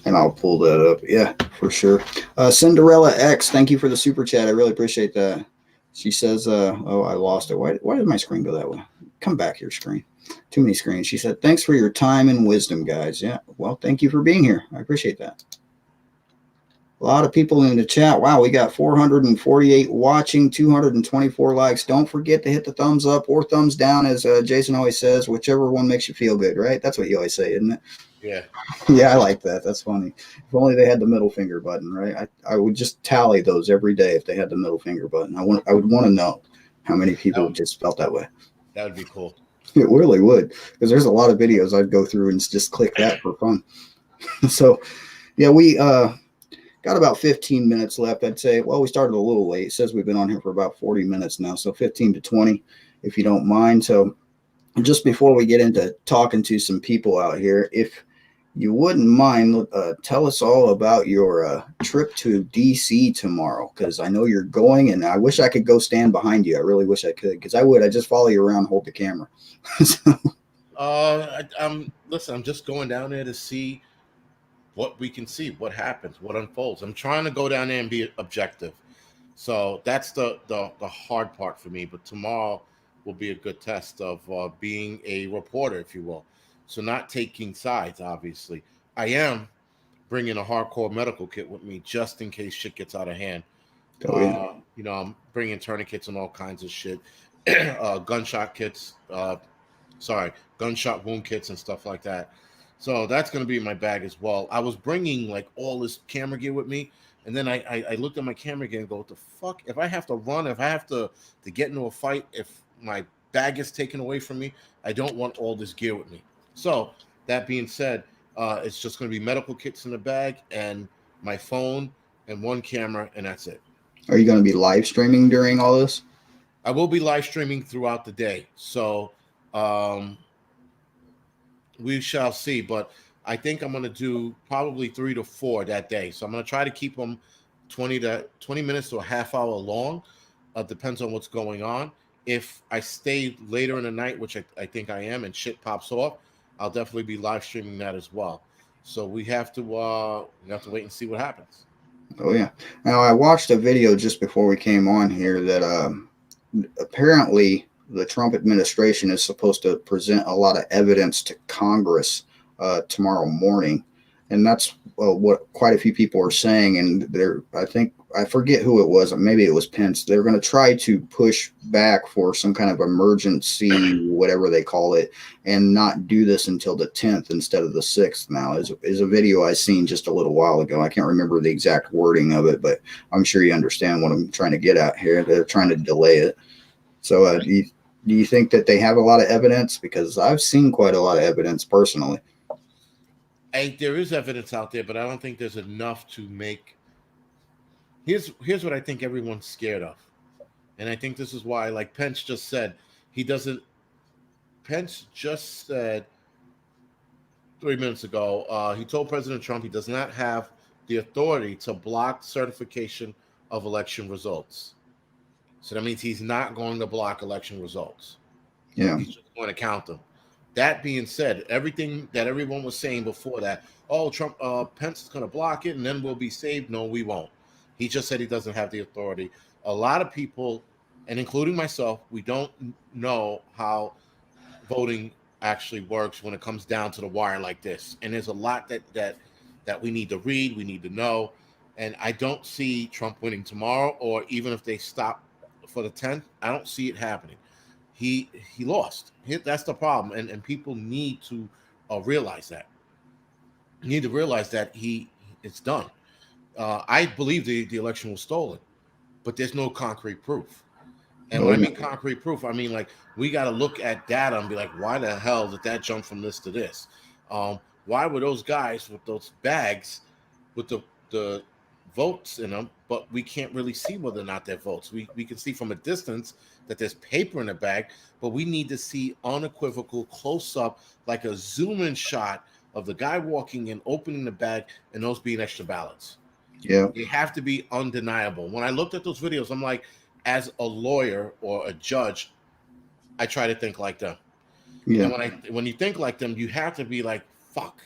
[SPEAKER 1] And I'll pull that up. Yeah, for sure. Cinderella X, thank you for the super chat. I really appreciate that. She says, oh, I lost it. Why did my screen go that way? Come back here, screen. Too many screens. She said, thanks for your time and wisdom, guys. Yeah, well, thank you for being here. I appreciate that. A lot of people in the chat. Wow, we got 448 watching, 224 likes. Don't forget to hit the thumbs up or thumbs down, as Jason always says, whichever one makes you feel good, right? That's what you always say, isn't it?
[SPEAKER 2] Yeah.
[SPEAKER 1] Yeah, I like that. That's funny. If only they had the middle finger button, right? I would just tally those every day if they had the middle finger button. I would want to know how many people just felt that way.
[SPEAKER 2] That would be cool.
[SPEAKER 1] It really would, because there's a lot of videos I'd go through and just click that for fun. So, yeah, we got about 15 minutes left. I'd say, well, we started a little late. It says we've been on here for about 40 minutes now, so 15 to 20, if you don't mind. So just before we get into talking to some people out here, if you wouldn't mind, tell us all about your trip to DC tomorrow, because I know you're going, and I wish I could go stand behind you. I really wish I could, because I would. I just follow you around, hold the camera.
[SPEAKER 2] Listen, I'm just going down there to see what we can see, what happens, what unfolds. I'm trying to go down there and be objective. So that's the hard part for me. But tomorrow will be a good test of being a reporter, if you will. So not taking sides, obviously. I am bringing a hardcore medical kit with me just in case shit gets out of hand.
[SPEAKER 1] Oh yeah.
[SPEAKER 2] I'm bringing tourniquets and all kinds of shit, gunshot kits. Gunshot wound kits and stuff like that. So that's going to be in my bag as well. I was bringing like all this camera gear with me, and then I looked at my camera gear and go, "What the fuck? If I have to run, if I have to get into a fight, if my bag is taken away from me, I don't want all this gear with me." So that being said, it's just going to be medical kits in the bag and my phone and one camera, and that's it.
[SPEAKER 1] Are you going to be live streaming during all this?
[SPEAKER 2] I will be live streaming throughout the day, so um, we shall see. But I think I'm going to do probably 3 to 4 that day. So I'm going to try to keep them 20 minutes to a half hour long. Depends on what's going on. If I stay later in the night, which I think I am, and shit pops off, I'll definitely be live streaming that as well. So we have to wait and see what happens.
[SPEAKER 1] Oh yeah. Now I watched a video just before we came on here that apparently the Trump administration is supposed to present a lot of evidence to Congress tomorrow morning, and that's what quite a few people are saying. And I think I forget who it was. Maybe it was Pence. They're going to try to push back for some kind of emergency, whatever they call it, and not do this until the 10th instead of the 6th. Now is a video I seen just a little while ago. I can't remember the exact wording of it, but I'm sure you understand what I'm trying to get at here. They're trying to delay it. So do you think that they have a lot of evidence? Because I've seen quite a lot of evidence personally.
[SPEAKER 2] There is evidence out there, but I don't think there's enough to make. Here's what I think everyone's scared of, and I think this is why, like Pence just said, he doesn't. Pence just said 3 minutes ago, he told President Trump he does not have the authority to block certification of election results. So that means he's not going to block election results.
[SPEAKER 1] Yeah.
[SPEAKER 2] He's just going to count them. That being said, everything that everyone was saying before that, oh, Pence is going to block it and then we'll be saved. No, we won't. He just said he doesn't have the authority. A lot of people, and including myself, we don't know how voting actually works when it comes down to the wire like this. And there's a lot that we need to read, we need to know. And I don't see Trump winning tomorrow, or even if they stop for the 10th, I don't see it happening. He lost. That's the problem, and people need to realize that. You need to realize that it's done. I believe the election was stolen, but there's no concrete proof. And when I mean concrete proof, I mean like we got to look at data and be like, why the hell did that jump from this to this? Why were those guys with those bags with the votes in them, but we can't really see whether or not they're votes. We can see from a distance that there's paper in the bag, but we need to see unequivocal close up, like a zoom in shot of the guy walking in, opening the bag, and those being extra ballots.
[SPEAKER 1] Yeah.
[SPEAKER 2] They have to be undeniable. When I looked at those videos, I'm like, as a lawyer or a judge, I try to think like them. Yeah. And when you think like them, you have to be like, fuck.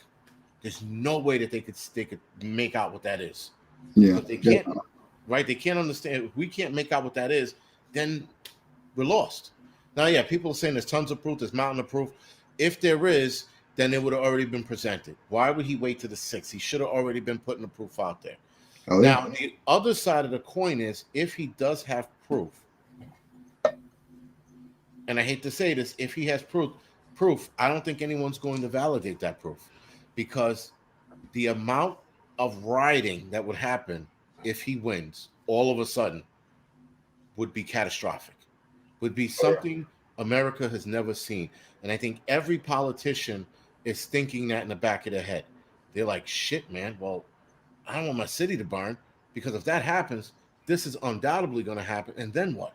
[SPEAKER 2] There's no way that they could make out what that is.
[SPEAKER 1] Yeah.
[SPEAKER 2] But they can't, right? They can't understand. If we can't make out what that is, then we're lost. Now, yeah, people are saying there's tons of proof, there's mountain of proof. If there is, then it would have already been presented. Why would he wait to the 6th? He should have already been putting the proof out there. Oh, now, yeah. The other side of the coin is if he does have proof, and I hate to say this, if he has proof, I don't think anyone's going to validate that proof, because the amount of rioting that would happen if he wins all of a sudden would be catastrophic, would be something America has never seen. And I think every politician is thinking that in the back of their head. They're like, shit, man, well, I don't want my city to burn, because if that happens, this is undoubtedly going to happen. And then what?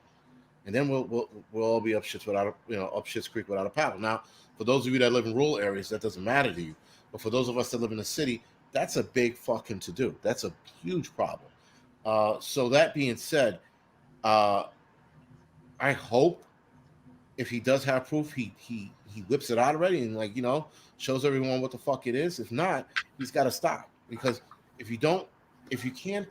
[SPEAKER 2] And then we'll all be up shit's creek without a paddle. Now, for those of you that live in rural areas, that doesn't matter to you. But for those of us that live in the city, that's a big fucking to do. That's a huge problem. So that being said, I hope if he does have proof, he whips it out already and shows everyone what the fuck it is. If not, he's got to stop, because if you can't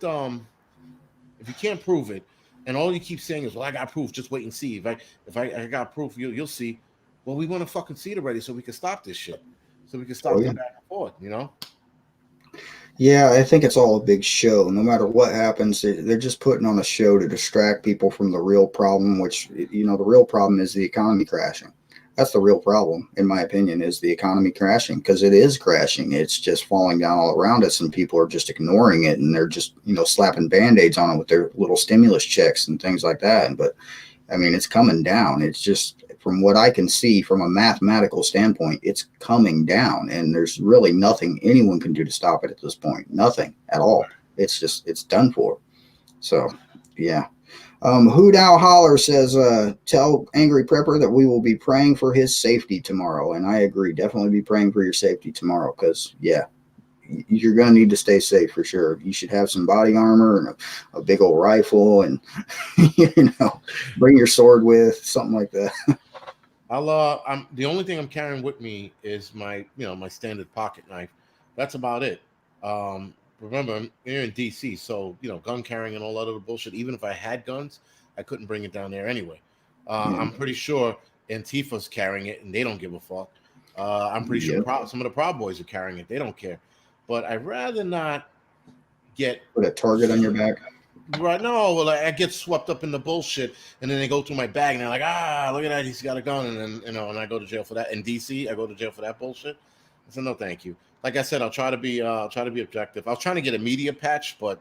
[SPEAKER 2] prove it, And all you keep saying is, "Well, I got proof. Just wait and see. If I got proof, you'll see." Well, we want to fucking see it already, so we can stop this shit, so we can
[SPEAKER 1] Oh
[SPEAKER 2] stop the
[SPEAKER 1] yeah.
[SPEAKER 2] back and forth. You know?
[SPEAKER 1] Yeah, I think it's all a big show. No matter what happens, they're just putting on a show to distract people from the real problem, which, the real problem is the economy crashing. That's the real problem, in my opinion, is the economy crashing, because it is crashing. It's just falling down all around us, and people are just ignoring it, and they're just, slapping band-aids on it with their little stimulus checks and things like that. But I mean, it's coming down. It's just, from what I can see from a mathematical standpoint, it's coming down, and there's really nothing anyone can do to stop it at this point. Nothing at all. It's just, it's done for. So, yeah. Hoot Owl Holler says, tell Angry Prepper that we will be praying for his safety tomorrow. And I agree. Definitely be praying for your safety tomorrow, because, yeah, you're going to need to stay safe for sure. You should have some body armor and a big old rifle, and bring your sword with, something like that.
[SPEAKER 2] I'm the only thing I'm carrying with me is my standard pocket knife. That's about it. Remember, I'm here in DC, so gun carrying and all that other bullshit. Even if I had guns, I couldn't bring it down there anyway.
[SPEAKER 1] Yeah.
[SPEAKER 2] I'm pretty sure Antifa's carrying it, and they don't give a fuck. I'm pretty sure some of the Proud Boys are carrying it. They don't care. But I'd rather not get
[SPEAKER 1] Put a target on your back.
[SPEAKER 2] right. No, well, I get swept up in the bullshit, and then they go through my bag, and they're like, look at that, he's got a gun, and then and I go to jail for that. In DC, I go to jail for that bullshit. I said, no, thank you. Like I said, I'll try to be objective. I was trying to get a media patch, but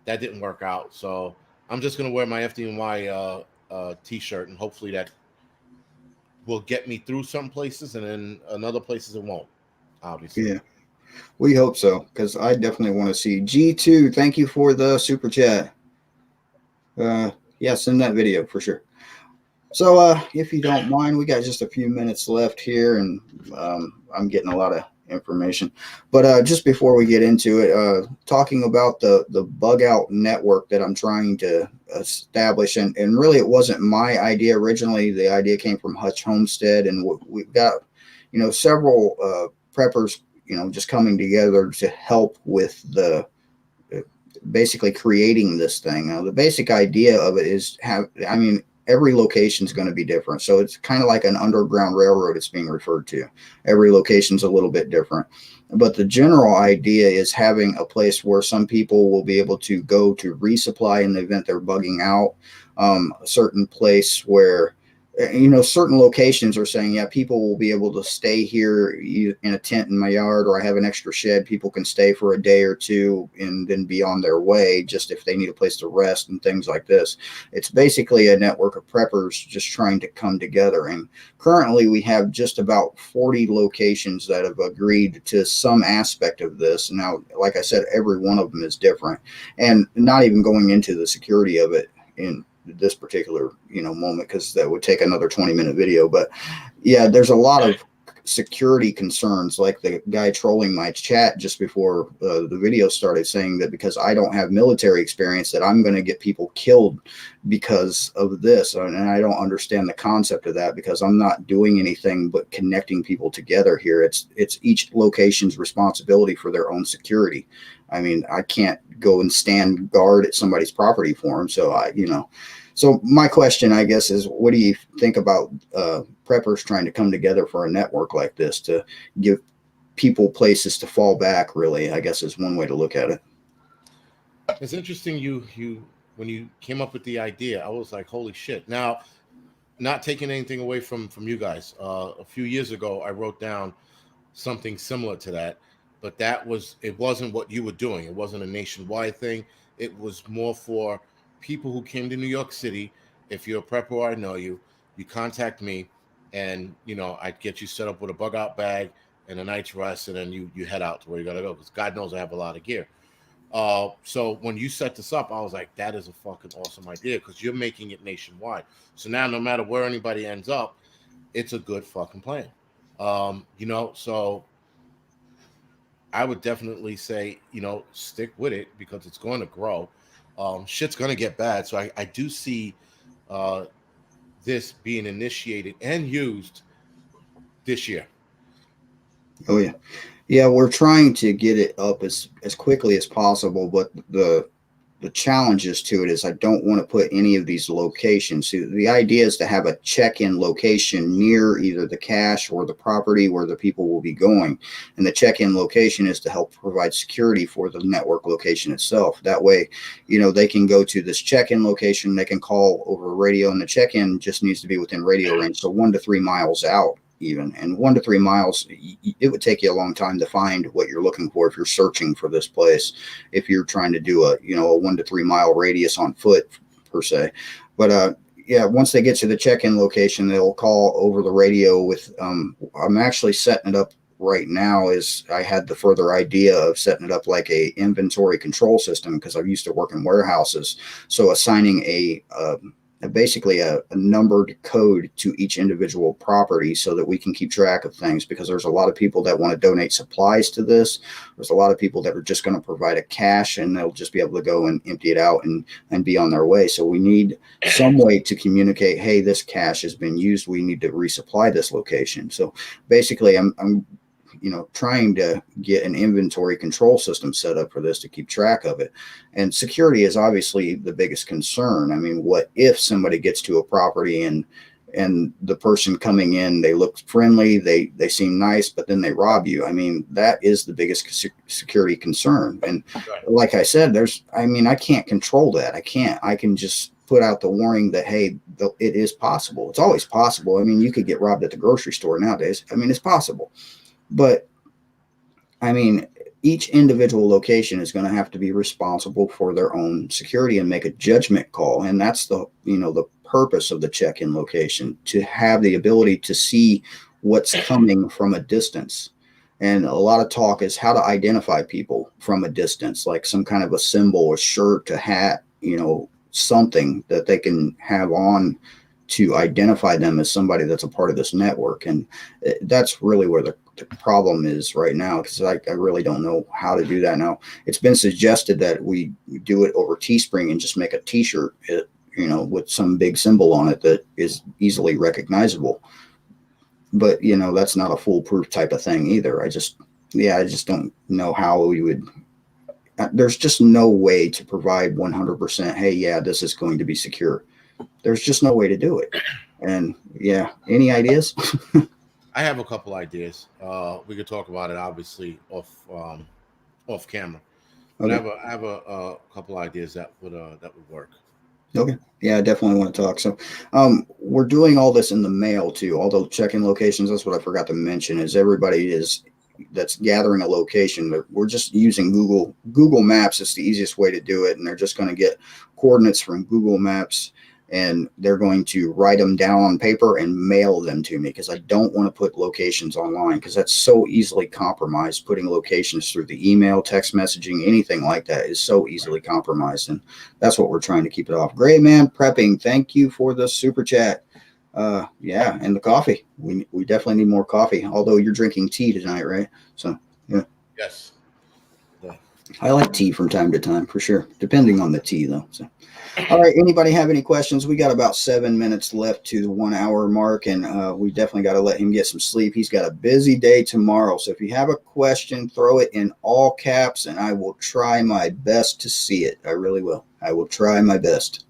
[SPEAKER 2] that didn't work out. So I'm just gonna wear my FDNY t-shirt, and hopefully that will get me through some places, and then in other places it won't. Obviously.
[SPEAKER 1] Yeah. We hope so, because I definitely want to see G2. Thank you for the super chat. Yeah, send that video for sure. So, if you don't mind, we got just a few minutes left here, and I'm getting a lot of information. But just before we get into it, talking about the bug out network that I'm trying to establish, and really it wasn't my idea originally. The idea came from Hutch Homestead, and we've got several preppers just coming together to help with the basically creating this thing. Now, the basic idea of it is every location is going to be different. So it's kind of like an underground railroad it's being referred to. Every location is a little bit different. But the general idea is having a place where some people will be able to go to resupply in the event they're bugging out. A certain place where certain locations are saying, yeah, people will be able to stay here in a tent in my yard, or I have an extra shed. People can stay for a day or two and then be on their way, just if they need a place to rest and things like this. It's basically a network of preppers just trying to come together. And currently we have just about 40 locations that have agreed to some aspect of this. Now, like I said, every one of them is different, and not even going into the security of it in this particular moment, because that would take another 20-minute video. But yeah, there's a lot of security concerns, like the guy trolling my chat just before the video started, saying that because I don't have military experience, that I'm going to get people killed because of this. And I don't understand the concept of that, because I'm not doing anything but connecting people together here. It's each location's responsibility for their own security. I mean, I can't go and stand guard at somebody's property for them. So so my question, I guess, is what do you think about preppers trying to come together for a network like this to give people places to fall back, really, I guess, is one way to look at it.
[SPEAKER 2] It's interesting. You when you came up with the idea, I was like, holy shit. Now, not taking anything away from you guys. A few years ago, I wrote down something similar to that, but it wasn't what you were doing. It wasn't a nationwide thing. It was more for people who came to New York City. If you're a prepper or I know you, you contact me, and I'd get you set up with a bug out bag and a night's rest, and then you head out to where you gotta go, because God knows I have a lot of gear. So when you set this up, I was like, that is a fucking awesome idea, because you're making it nationwide. So now no matter where anybody ends up, it's a good fucking plan. So I would definitely say, stick with it, because it's going to grow. Shit's going to get bad. So I do see this being initiated and used this year.
[SPEAKER 1] Oh, yeah. Yeah, we're trying to get it up as quickly as possible, but the challenges to it is I don't want to put any of these locations. So the idea is to have a check-in location near either the cache or the property where the people will be going. And the check-in location is to help provide security for the network location itself. That way, they can go to this check-in location, they can call over radio, and the check-in just needs to be within radio range. So 1 to 3 miles out. Even, and 1 to 3 miles, it would take you a long time to find what you're looking for if you're searching for this place, if you're trying to do a 1 to 3 mile radius on foot per se. But once they get to the check-in location, they'll call over the radio with I'm actually setting it up right now. Is I had the further idea of setting it up like a inventory control system, because I used to work in warehouses, so assigning basically a numbered code to each individual property so that we can keep track of things, because there's a lot of people that want to donate supplies to this. There's a lot of people that are just going to provide a cache and they'll just be able to go and empty it out and be on their way. So we need some way to communicate, hey, this cache has been used, we need to resupply this location. So basically I'm trying to get an inventory control system set up for this to keep track of it. And security is obviously the biggest concern. I mean, what if somebody gets to a property and the person coming in, they look friendly, they seem nice, but then they rob you? I mean, that is the biggest security concern. And like I said, I can't control that. I can just put out the warning that, hey, it is possible. It's always possible. I mean, you could get robbed at the grocery store nowadays. I mean, it's possible. But I mean, each individual location is going to have to be responsible for their own security and make a judgment call. And that's the purpose of the check-in location, to have the ability to see what's coming from a distance. And a lot of talk is how to identify people from a distance, like some kind of a symbol, a shirt, a hat, something that they can have on to identify them as somebody that's a part of this network. And that's really where the problem is right now, because I really don't know how to do that. Now, it's been suggested that we do it over Teespring and just make a t-shirt, with some big symbol on it that is easily recognizable. But, that's not a foolproof type of thing either. I just don't know how we would. There's just no way to provide 100%, hey, yeah, this is going to be secure. There's just no way to do it. And any ideas?
[SPEAKER 2] I have a couple ideas. We could talk about it obviously off camera. But
[SPEAKER 1] Okay.
[SPEAKER 2] I have a couple ideas that would work.
[SPEAKER 1] Okay. Yeah, I definitely want to talk. So we're doing all this in the mail too. All the check-in locations. That's what I forgot to mention, is everybody that's gathering a location. We're just using Google Maps. It's the easiest way to do it. And they're just going to get coordinates from Google Maps, and they're going to write them down on paper and mail them to me, because I don't want to put locations online, because that's so easily compromised. Putting locations through the email, text messaging, anything like that is so easily compromised. And that's what we're trying to keep it off. Gray Man Prepping, thank you for the super chat. And the coffee. We definitely need more coffee, although you're drinking tea tonight, right? So, yeah.
[SPEAKER 2] Yes. Yeah.
[SPEAKER 1] I like tea from time to time, for sure, depending on the tea, though. So. All right. Anybody have any questions? We got about 7 minutes left to the 1 hour mark, and we definitely got to let him get some sleep. He's got a busy day tomorrow. So if you have a question, throw it in all caps, and I will try my best to see it. I really will. I will try my best.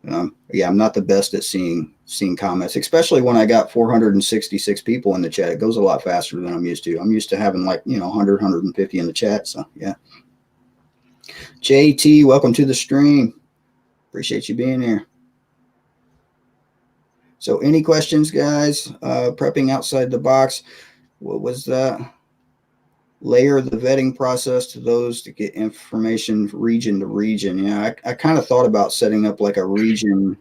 [SPEAKER 1] I'm not the best at seeing comments, especially when I got 466 people in the chat. It goes a lot faster than I'm used to. I'm used to having 100, 150 in the chat. So yeah. JT, welcome to the stream. Appreciate you being here. So any questions, guys? Prepping outside the box. What was that? Layer the vetting process to those to get information region to region. Yeah, I kind of thought about setting up like a region,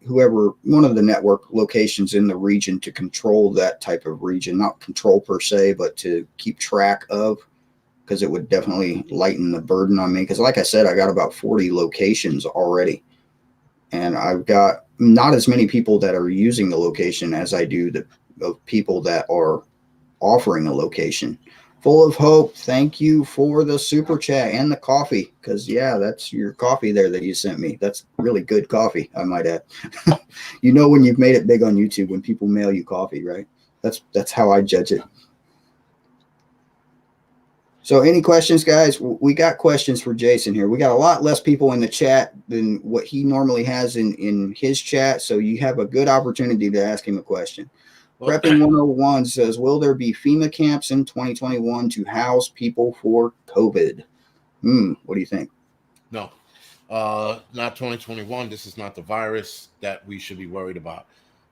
[SPEAKER 1] whoever, one of the network locations in the region to control that type of region, not control per se, but to keep track of, because it would definitely lighten the burden on me. Because like I said, I got about 40 locations already, and I've got not as many people that are using the location as I do of people that are offering a location. Full of Hope, thank you for the super chat and the coffee, because that's your coffee there that you sent me. That's really good coffee, I might add. When you've made it big on YouTube, when people mail you coffee, right? That's how I judge it. So, any questions, guys? We got questions for Jason here. We got a lot less people in the chat than what he normally has in his chat. So, you have a good opportunity to ask him a question.
[SPEAKER 2] Well,
[SPEAKER 1] Prepping 101 says, will there be FEMA camps in 2021 to house people for COVID? What do you think?
[SPEAKER 2] no, not 2021. This is not the virus that we should be worried about.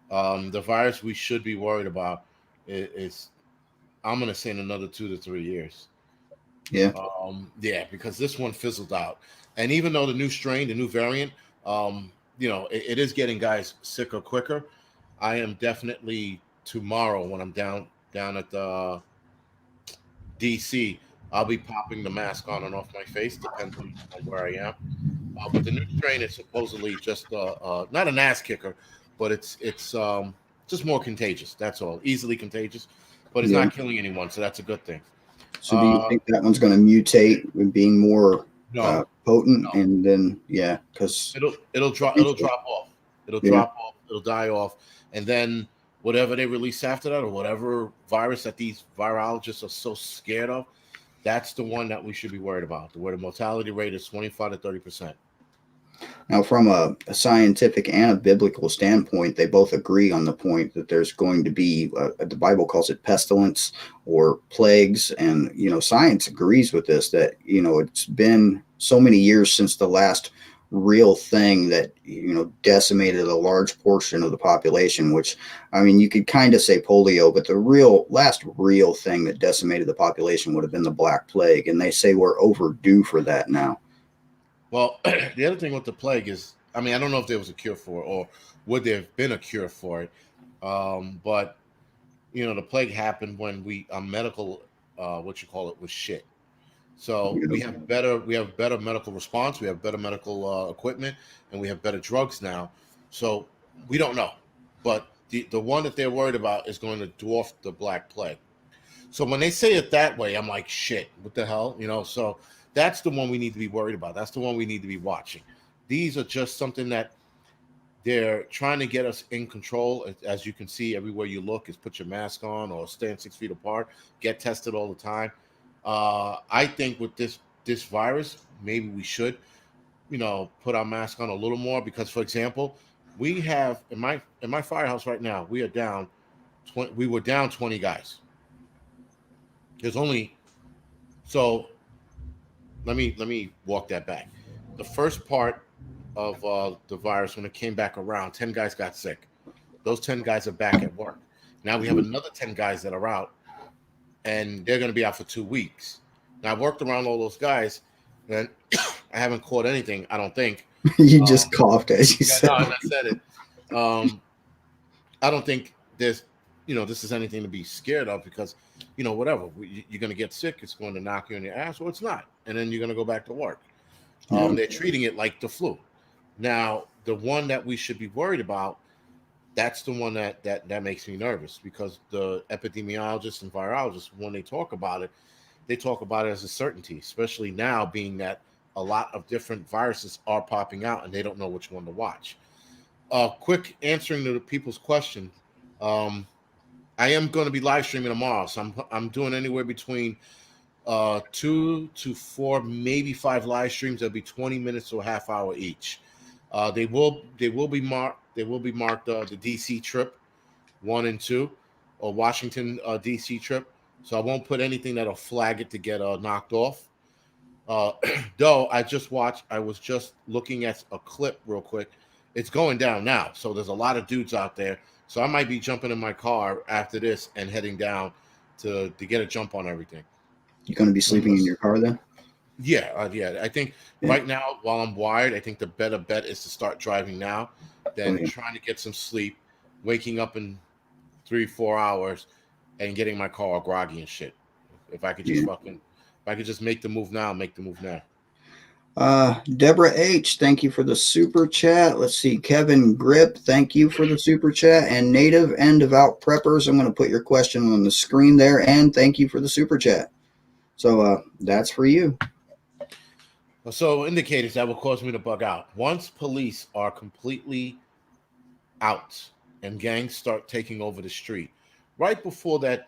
[SPEAKER 2] The virus we should be worried about is I'm going to say in another 2 to 3 years.
[SPEAKER 1] Yeah.
[SPEAKER 2] Yeah, because this one fizzled out. And even though the new strain, the new variant, it is getting guys sicker quicker. I am definitely tomorrow when I'm down at the DC. I'll be popping the mask on and off my face, depends on where I am. But the new strain is supposedly just not an ass kicker, but it's just more contagious. That's all, easily contagious, but it's
[SPEAKER 1] Yeah.
[SPEAKER 2] not killing anyone, so that's a good thing.
[SPEAKER 1] So, do you think that one's going to mutate and being more
[SPEAKER 2] No,
[SPEAKER 1] potent?
[SPEAKER 2] no.
[SPEAKER 1] And then, yeah, because
[SPEAKER 2] It'll drop off. It'll drop off. It'll die off, and then whatever they release after that, or whatever virus that these virologists are so scared of, that's the one that we should be worried about. Where the mortality rate is 25 to 30%.
[SPEAKER 1] Now, from a scientific and a biblical standpoint, they both agree on the point that there's going to be, the Bible calls it pestilence or plagues. And, science agrees with this, that, it's been so many years since the last real thing that, decimated a large portion of the population, which, I mean, you could kind of say polio, but the last real thing that decimated the population would have been the Black Plague. And they say we're overdue for that now.
[SPEAKER 2] Well, the other thing with the plague is, I mean, I don't know if there was a cure for it or would there have been a cure for it. But the plague happened when our medical, was shit. So we have better medical response, we have better medical equipment, and we have better drugs now. So we don't know, but the one that they're worried about is going to dwarf the Black Plague. So when they say it that way, I'm like, shit, what the hell, So that's the one we need to be worried about. That's the one we need to be watching. These are just something that they're trying to get us in control. As you can see, everywhere you look is put your mask on or stand 6 feet apart, get tested all the time. I think with this virus, maybe we should, put our mask on a little more because, for example, we have in my firehouse right now, we were down 20 guys. There's only so let me walk that back. The first part of the virus, when it came back around, 10 guys got sick. Those 10 guys are back at work. Now we have another 10 guys that are out, and they're going to be out for 2 weeks. Now I've worked around all those guys, and I haven't caught anything, I don't think.
[SPEAKER 1] You just coughed as you said.
[SPEAKER 2] No, I said it. I don't think this is anything to be scared of because, whatever, you're going to get sick. It's going to knock you in your ass, or it's not. And then you're going to go back to work. They're treating it like the flu. Now, the one that we should be worried about, that's the one that makes me nervous because the epidemiologists and virologists, when they talk about it as a certainty, especially now being that a lot of different viruses are popping out and they don't know which one to watch. Quick answering to the people's question. I am going to be live streaming tomorrow, so I'm doing anywhere between 2 to 4, maybe 5 live streams. They'll be 20 minutes to a half hour each. They will be marked. The DC trip 1 and 2, or Washington DC trip. So I won't put anything that'll flag it to get knocked off. Though I was just looking at a clip real quick. It's going down now, so there's a lot of dudes out there. So I might be jumping in my car after this and heading down to get a jump on everything.
[SPEAKER 1] You're going to be sleeping in your car then?
[SPEAKER 2] Yeah. I think right now, while I'm wired, I think the better bet is to start driving now than trying to get some sleep, waking up in 3-4 hours, and getting my car all groggy and shit. If I could just make the move now, make the move now.
[SPEAKER 1] Deborah H, thank you for the super chat. Let's see, Kevin Grip, thank you for the super chat. And Native and Devout Preppers, I'm going to put your question on the screen there, and thank you for the super chat. So that's for you.
[SPEAKER 2] So indicators that will cause me to bug out. Once police are completely out and gangs start taking over the street, right before that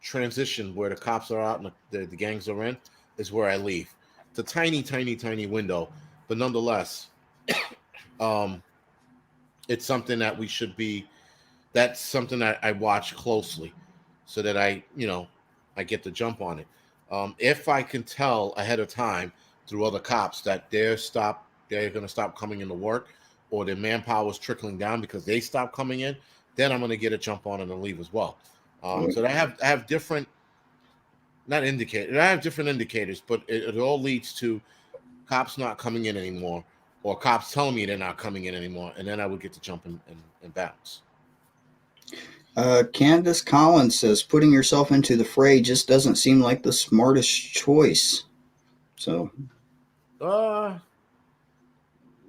[SPEAKER 2] transition where the cops are out and the gangs are in is where I leave. It's a tiny, tiny, tiny window, but nonetheless, um, it's something that we should be. That's something that I watch closely, so that I get the jump on it. If I can tell ahead of time through other cops that they're going to stop coming into work, or their manpower is trickling down because they stop coming in, then I'm going to get a jump on it and leave as well. So I have different not indicators. I have different indicators, but it all leads to cops not coming in anymore, or cops telling me they're not coming in anymore, and then I would get to jump and bounce.
[SPEAKER 1] Candace Collins says putting yourself into the fray just doesn't seem like the smartest choice. So,
[SPEAKER 2] Uh,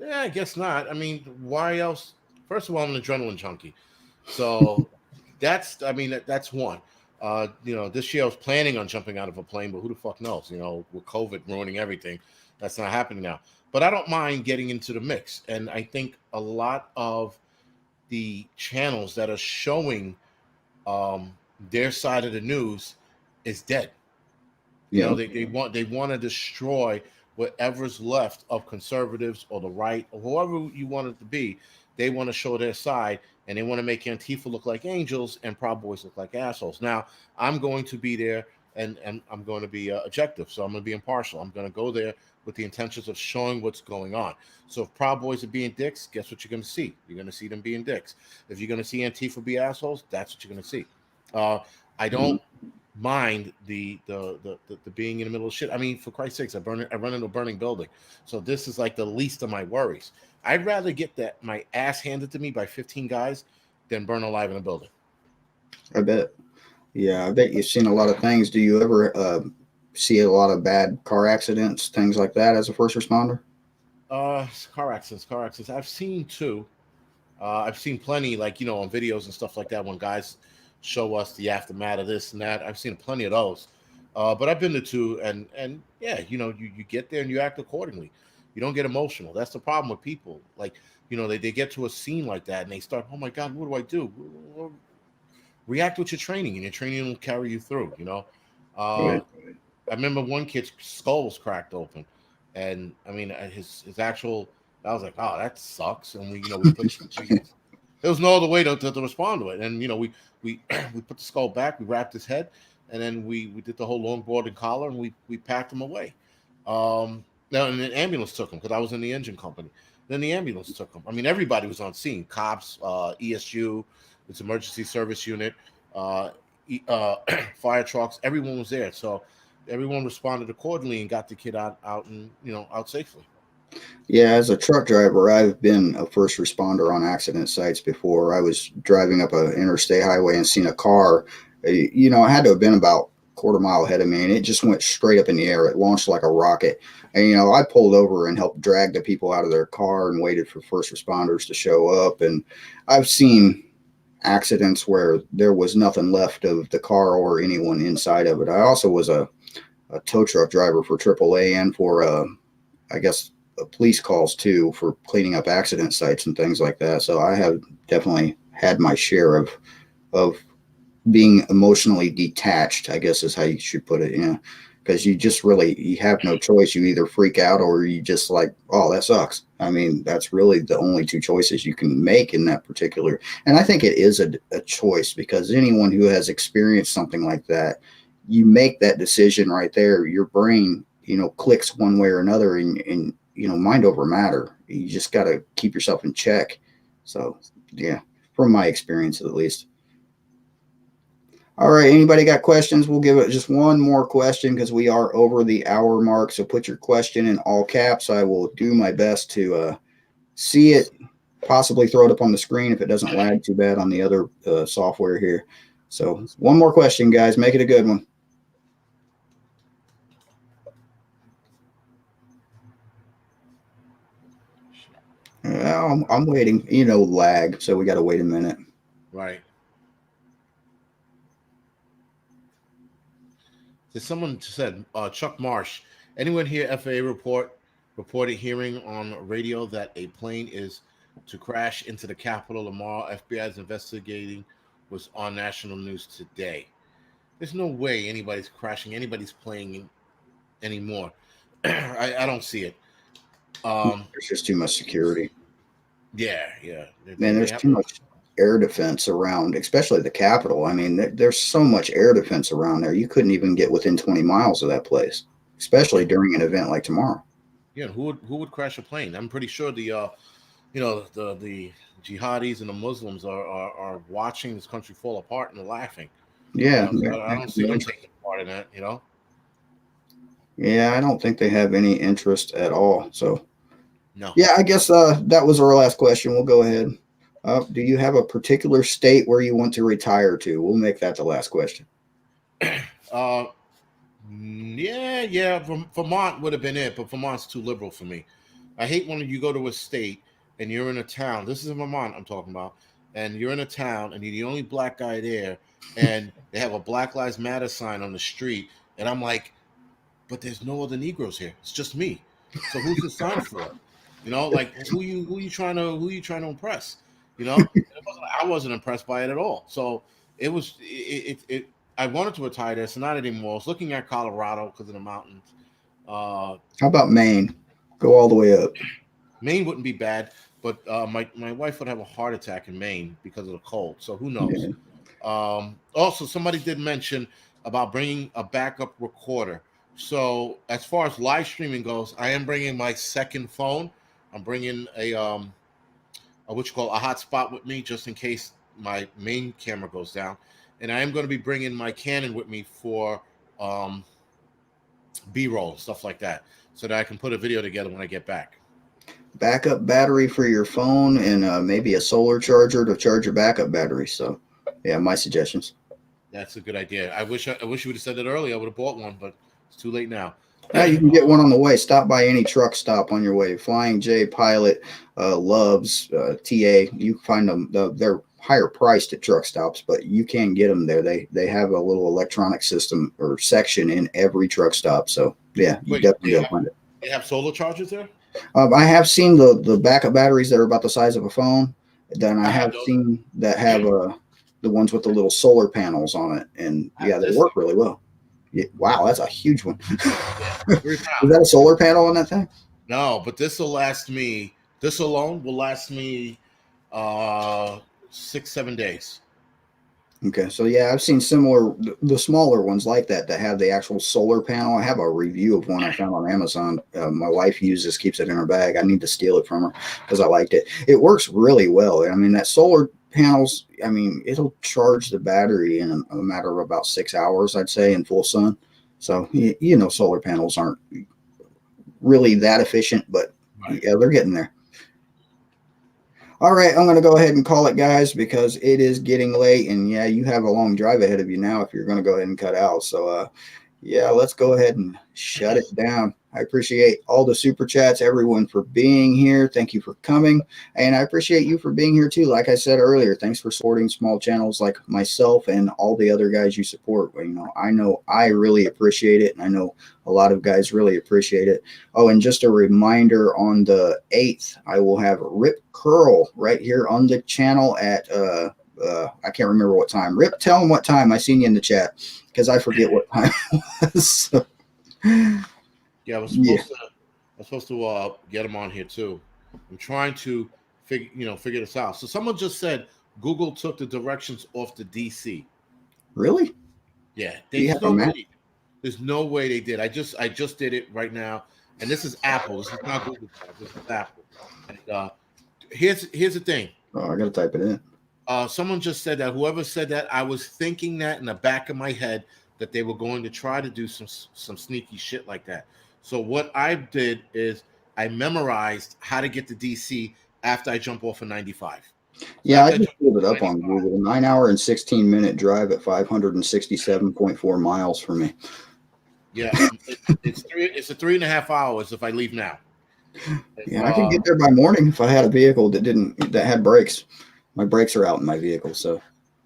[SPEAKER 2] yeah, I guess not. I mean, why else? First of all, I'm an adrenaline junkie, so I mean, that's one. This year I was planning on jumping out of a plane, but who the fuck knows? With COVID ruining everything, that's not happening now. But I don't mind getting into the mix, and I think a lot of the channels that are showing their side of the news is dead.
[SPEAKER 1] yeah.
[SPEAKER 2] They want to destroy whatever's left of conservatives or the right or whoever you want it to be. They want to show their side, and they want to make Antifa look like angels and Proud Boys look like assholes. Now, I'm going to be there, and I'm going to be objective, so I'm going to be impartial. I'm going to go there with the intentions of showing what's going on. So if Proud Boys are being dicks, guess what you're going to see? You're going to see them being dicks. If you're going to see Antifa be assholes, that's what you're going to see. I don't mind the being in the middle of shit. I mean, for Christ's sakes, I run into a burning building, so this is like the least of my worries. I'd rather get my ass handed to me by 15 guys than burn alive in a building.
[SPEAKER 1] I bet. Yeah, I bet you've seen a lot of things. Do you ever see a lot of bad car accidents, things like that, as a first responder?
[SPEAKER 2] Car accidents. I've seen two. I've seen plenty, like on videos and stuff like that, when guys show us the aftermath of this and that. I've seen plenty of those. But I've been to two, and yeah, you get there and you act accordingly. You don't get emotional. That's the problem with people. Like, they get to a scene like that and they start, oh my God, what do I do? React with your training, and your training will carry you through.
[SPEAKER 1] Right.
[SPEAKER 2] I remember one kid's skull was cracked open, and I mean his actual. I was like, oh, that sucks. And we put. There was no other way to respond to it, and we we put the skull back, we wrapped his head, and then we did the whole longboard and collar, and we packed him away. Now, and the ambulance took him because I was in the engine company. Then the ambulance took him. I mean, everybody was on scene: cops, ESU, its emergency service unit, fire trucks. Everyone was there, so everyone responded accordingly and got the kid out and out safely.
[SPEAKER 1] Yeah, as a truck driver, I've been a first responder on accident sites before. I was driving up an interstate highway and seen a car. It had to have been about a quarter mile ahead of me, and it just went straight up in the air. It launched like a rocket. And, I pulled over and helped drag the people out of their car and waited for first responders to show up. And I've seen accidents where there was nothing left of the car or anyone inside of it. I also was a tow truck driver for AAA and for, I guess, police calls too, for cleaning up accident sites and things like that. So I have definitely had my share of being emotionally detached, I guess is how you should put it. Because you have no choice. You either freak out or you just like, oh, that sucks. I mean, that's really the only two choices you can make in that particular. And I think it is a choice, because anyone who has experienced something like that, you make that decision right there. Your brain, clicks one way or another, and mind over matter. You just got to keep yourself in check. So, yeah, from my experience at least. All right, anybody got questions? We'll give it just one more question because we are over the hour mark. So put your question in all caps. I will do my best to see it, possibly throw it up on the screen if it doesn't lag too bad on the other software here. So one more question, guys. Make it a good one. I'm waiting. Lag. So we got to wait a minute.
[SPEAKER 2] Right. Someone said, Chuck Marsh, anyone hear FAA reported hearing on radio that a plane is to crash into the Capitol tomorrow? FBI is investigating, was on national news today. There's no way anybody's crashing, anybody's playing anymore. I don't see it.
[SPEAKER 1] There's just too much security.
[SPEAKER 2] Yeah, yeah.
[SPEAKER 1] Man,
[SPEAKER 2] They
[SPEAKER 1] there's
[SPEAKER 2] have
[SPEAKER 1] too much air defense around, especially the Capitol. I mean, there's so much air defense around there. You couldn't even get within 20 miles of that place, especially during an event like tomorrow.
[SPEAKER 2] yeah. Who would crash a plane? I'm pretty sure the jihadis and the Muslims are watching this country fall apart and they're laughing.
[SPEAKER 1] Yeah,
[SPEAKER 2] So I don't see them taking part in that.
[SPEAKER 1] yeah, I don't think they have any interest at all. So,
[SPEAKER 2] No.
[SPEAKER 1] yeah, I guess that was our last question. We'll go ahead. Do you have a particular state where you want to retire to? We'll make that the last question.
[SPEAKER 2] Uh, yeah. Vermont would have been it, but Vermont's too liberal for me. I hate when you go to a state and you're in a town. This is in Vermont I'm talking about, and you're in a town and you're the only black guy there, and they have a Black Lives Matter sign on the street, and I'm like, but there's no other Negroes here. It's just me. So who's the sign for? Like who you trying to impress? I wasn't impressed by it at all. So it was it. I wanted to retire there, so not anymore. I was looking at Colorado because of the mountains.
[SPEAKER 1] How about Maine? Go all the way up.
[SPEAKER 2] Maine wouldn't be bad, but my wife would have a heart attack in Maine because of the cold. So who knows?
[SPEAKER 1] Yeah.
[SPEAKER 2] Also, somebody did mention about bringing a backup recorder. So as far as live streaming goes, I am bringing my second phone. I'm bringing a what you call a hotspot with me just in case my main camera goes down, and I am going to be bringing my Canon with me for B-roll stuff like that, so that I can put a video together when I get back.
[SPEAKER 1] Backup battery for your phone and maybe a solar charger to charge your backup battery. So, yeah, my suggestions.
[SPEAKER 2] That's a good idea. I wish you would have said that earlier. I would have bought one, but it's too late now.
[SPEAKER 1] Now you can get one on the way. Stop by any truck stop on your way. Flying J, Pilot, Loves, TA. You find them. They're higher priced at truck stops, but you can get them there. They have a little electronic system or section in every truck stop. So yeah, you definitely will find it.
[SPEAKER 2] They have solar chargers there.
[SPEAKER 1] I have seen the backup batteries that are about the size of a phone. Then I have seen that have the ones with the little solar panels on it, and yeah, they work really well. Yeah, wow, that's a huge one. Is that a solar panel on that thing?
[SPEAKER 2] No, but this will last me. This alone will last me 6-7 days.
[SPEAKER 1] Okay, so yeah, I've seen similar, the smaller ones like that have the actual solar panel. I have a review of one I found on Amazon. My wife uses, keeps it in her bag. I need to steal it from her because I liked it. It works really well. I mean, that solar panels, I mean, it'll charge the battery in a matter of about 6 hours, I'd say, in full sun. So, solar panels aren't really that efficient, but yeah, they're getting there. All right, I'm going to go ahead and call it, guys, because it is getting late. And yeah, you have a long drive ahead of you now if you're going to go ahead and cut out. So, yeah, let's go ahead and shut it down. I appreciate all the super chats, everyone for being here. Thank you for coming. And I appreciate you for being here too. Like I said earlier, thanks for supporting small channels like myself and all the other guys you support. I know I really appreciate it. And I know a lot of guys really appreciate it. Oh, and just a reminder, on the 8th, I will have Rip Curl right here on the channel at, I can't remember what time. Rip, tell them what time. I seen you in the chat because I forget what time it was. So.
[SPEAKER 2] Yeah, I was supposed to get him on here too. I'm trying to figure this out. So someone just said Google took the directions off the DC.
[SPEAKER 1] Really?
[SPEAKER 2] Yeah. There's no way they did. I just did it right now, and this is Apple. This is not Google. This is Apple. And here's the thing.
[SPEAKER 1] Oh, I gotta type it in.
[SPEAKER 2] Someone just said that. Whoever said that, I was thinking that in the back of my head that they were going to try to do some sneaky shit like that. So what I did is I memorized how to get to DC after I jump off of 95.
[SPEAKER 1] Yeah, I just pulled it up on Google. 9 hour and 16-minute drive at 567.4 miles for me.
[SPEAKER 2] Yeah, it's 3.5 hours if I leave now.
[SPEAKER 1] Yeah, I could get there by morning if I had a vehicle that had brakes. My brakes are out in my vehicle, so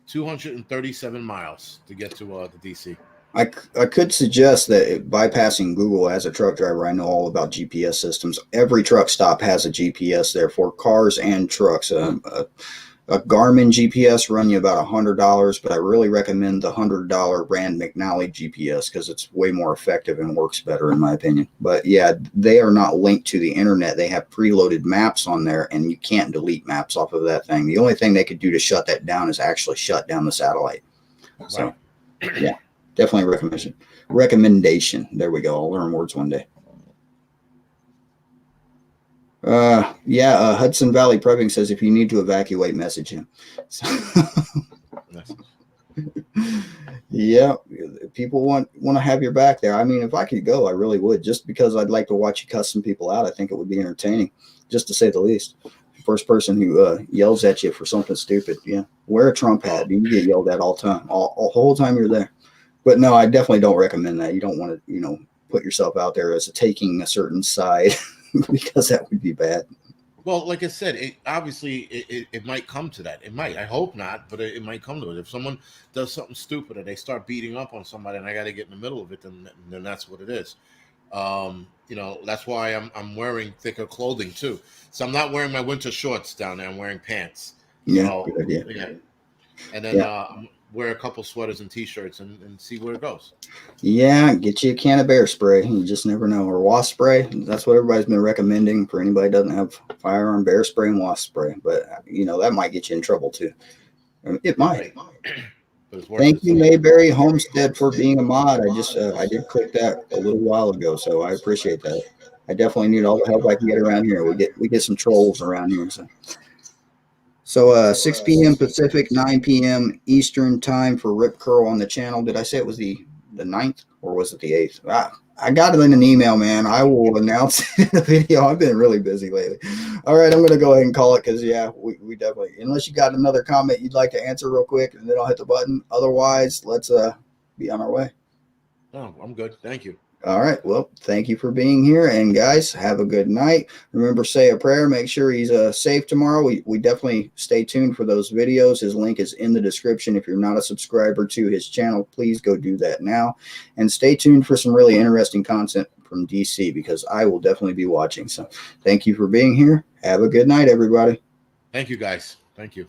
[SPEAKER 2] 237 miles to get to the DC.
[SPEAKER 1] I could suggest that bypassing Google, as a truck driver, I know all about GPS systems. Every truck stop has a GPS there for cars and trucks. A Garmin GPS run you about $100, but I really recommend the $100 Rand McNally GPS because it's way more effective and works better in my opinion. But yeah, they are not linked to the internet. They have preloaded maps on there, and you can't delete maps off of that thing. The only thing they could do to shut that down is actually shut down the satellite. So yeah, definitely recommendation. There we go. I'll learn words one day. Hudson Valley Prepping says if you need to evacuate, message him. So, yeah, people want to have your back there. I mean, if I could go, I really would, just because I'd like to watch you cuss some people out. I think it would be entertaining, just to say the least. First person who yells at you for something stupid, yeah, wear a Trump hat. You get yelled at all the time, all whole time you're there. But no, I definitely don't recommend that. You don't want to, put yourself out there as taking a certain side. Because that would be bad.
[SPEAKER 2] Well, like I said, it might come to that. It might. I hope not, but it might come to it. If someone does something stupid and they start beating up on somebody, and I got to get in the middle of it, then that's what it is. That's why I'm wearing thicker clothing too. So I'm not wearing my winter shorts down there. I'm wearing pants.
[SPEAKER 1] Yeah, good idea.
[SPEAKER 2] Yeah. And then wear a couple sweaters and T-shirts and see where it goes. Yeah,
[SPEAKER 1] get you a can of bear spray. You just never know. Or wasp spray. That's what everybody's been recommending for anybody who doesn't have firearm: bear spray and wasp spray. But that might get you in trouble too. It might. Thank you, Mayberry Homestead, for being a mod. I did click that a little while ago, so I appreciate that. I definitely need all the help I can get around here. We get some trolls around here. So 6 p.m. Pacific, 9 p.m. Eastern time for Rip Curl on the channel. Did I say it was the 9th or was it the 8th? I got it in an email, man. I will announce it in a video. I've been really busy lately. All right, I'm going to go ahead and call it because, we definitely, unless you got another comment you'd like to answer real quick, and then I'll hit the button. Otherwise, let's be on our way.
[SPEAKER 2] Oh, I'm good. Thank you.
[SPEAKER 1] All right. Well, thank you for being here. And guys, have a good night. Remember, say a prayer. Make sure he's safe tomorrow. We definitely stay tuned for those videos. His link is in the description. If you're not a subscriber to his channel, please go do that now. And stay tuned for some really interesting content from DC because I will definitely be watching. So thank you for being here. Have a good night, everybody.
[SPEAKER 2] Thank you, guys. Thank you.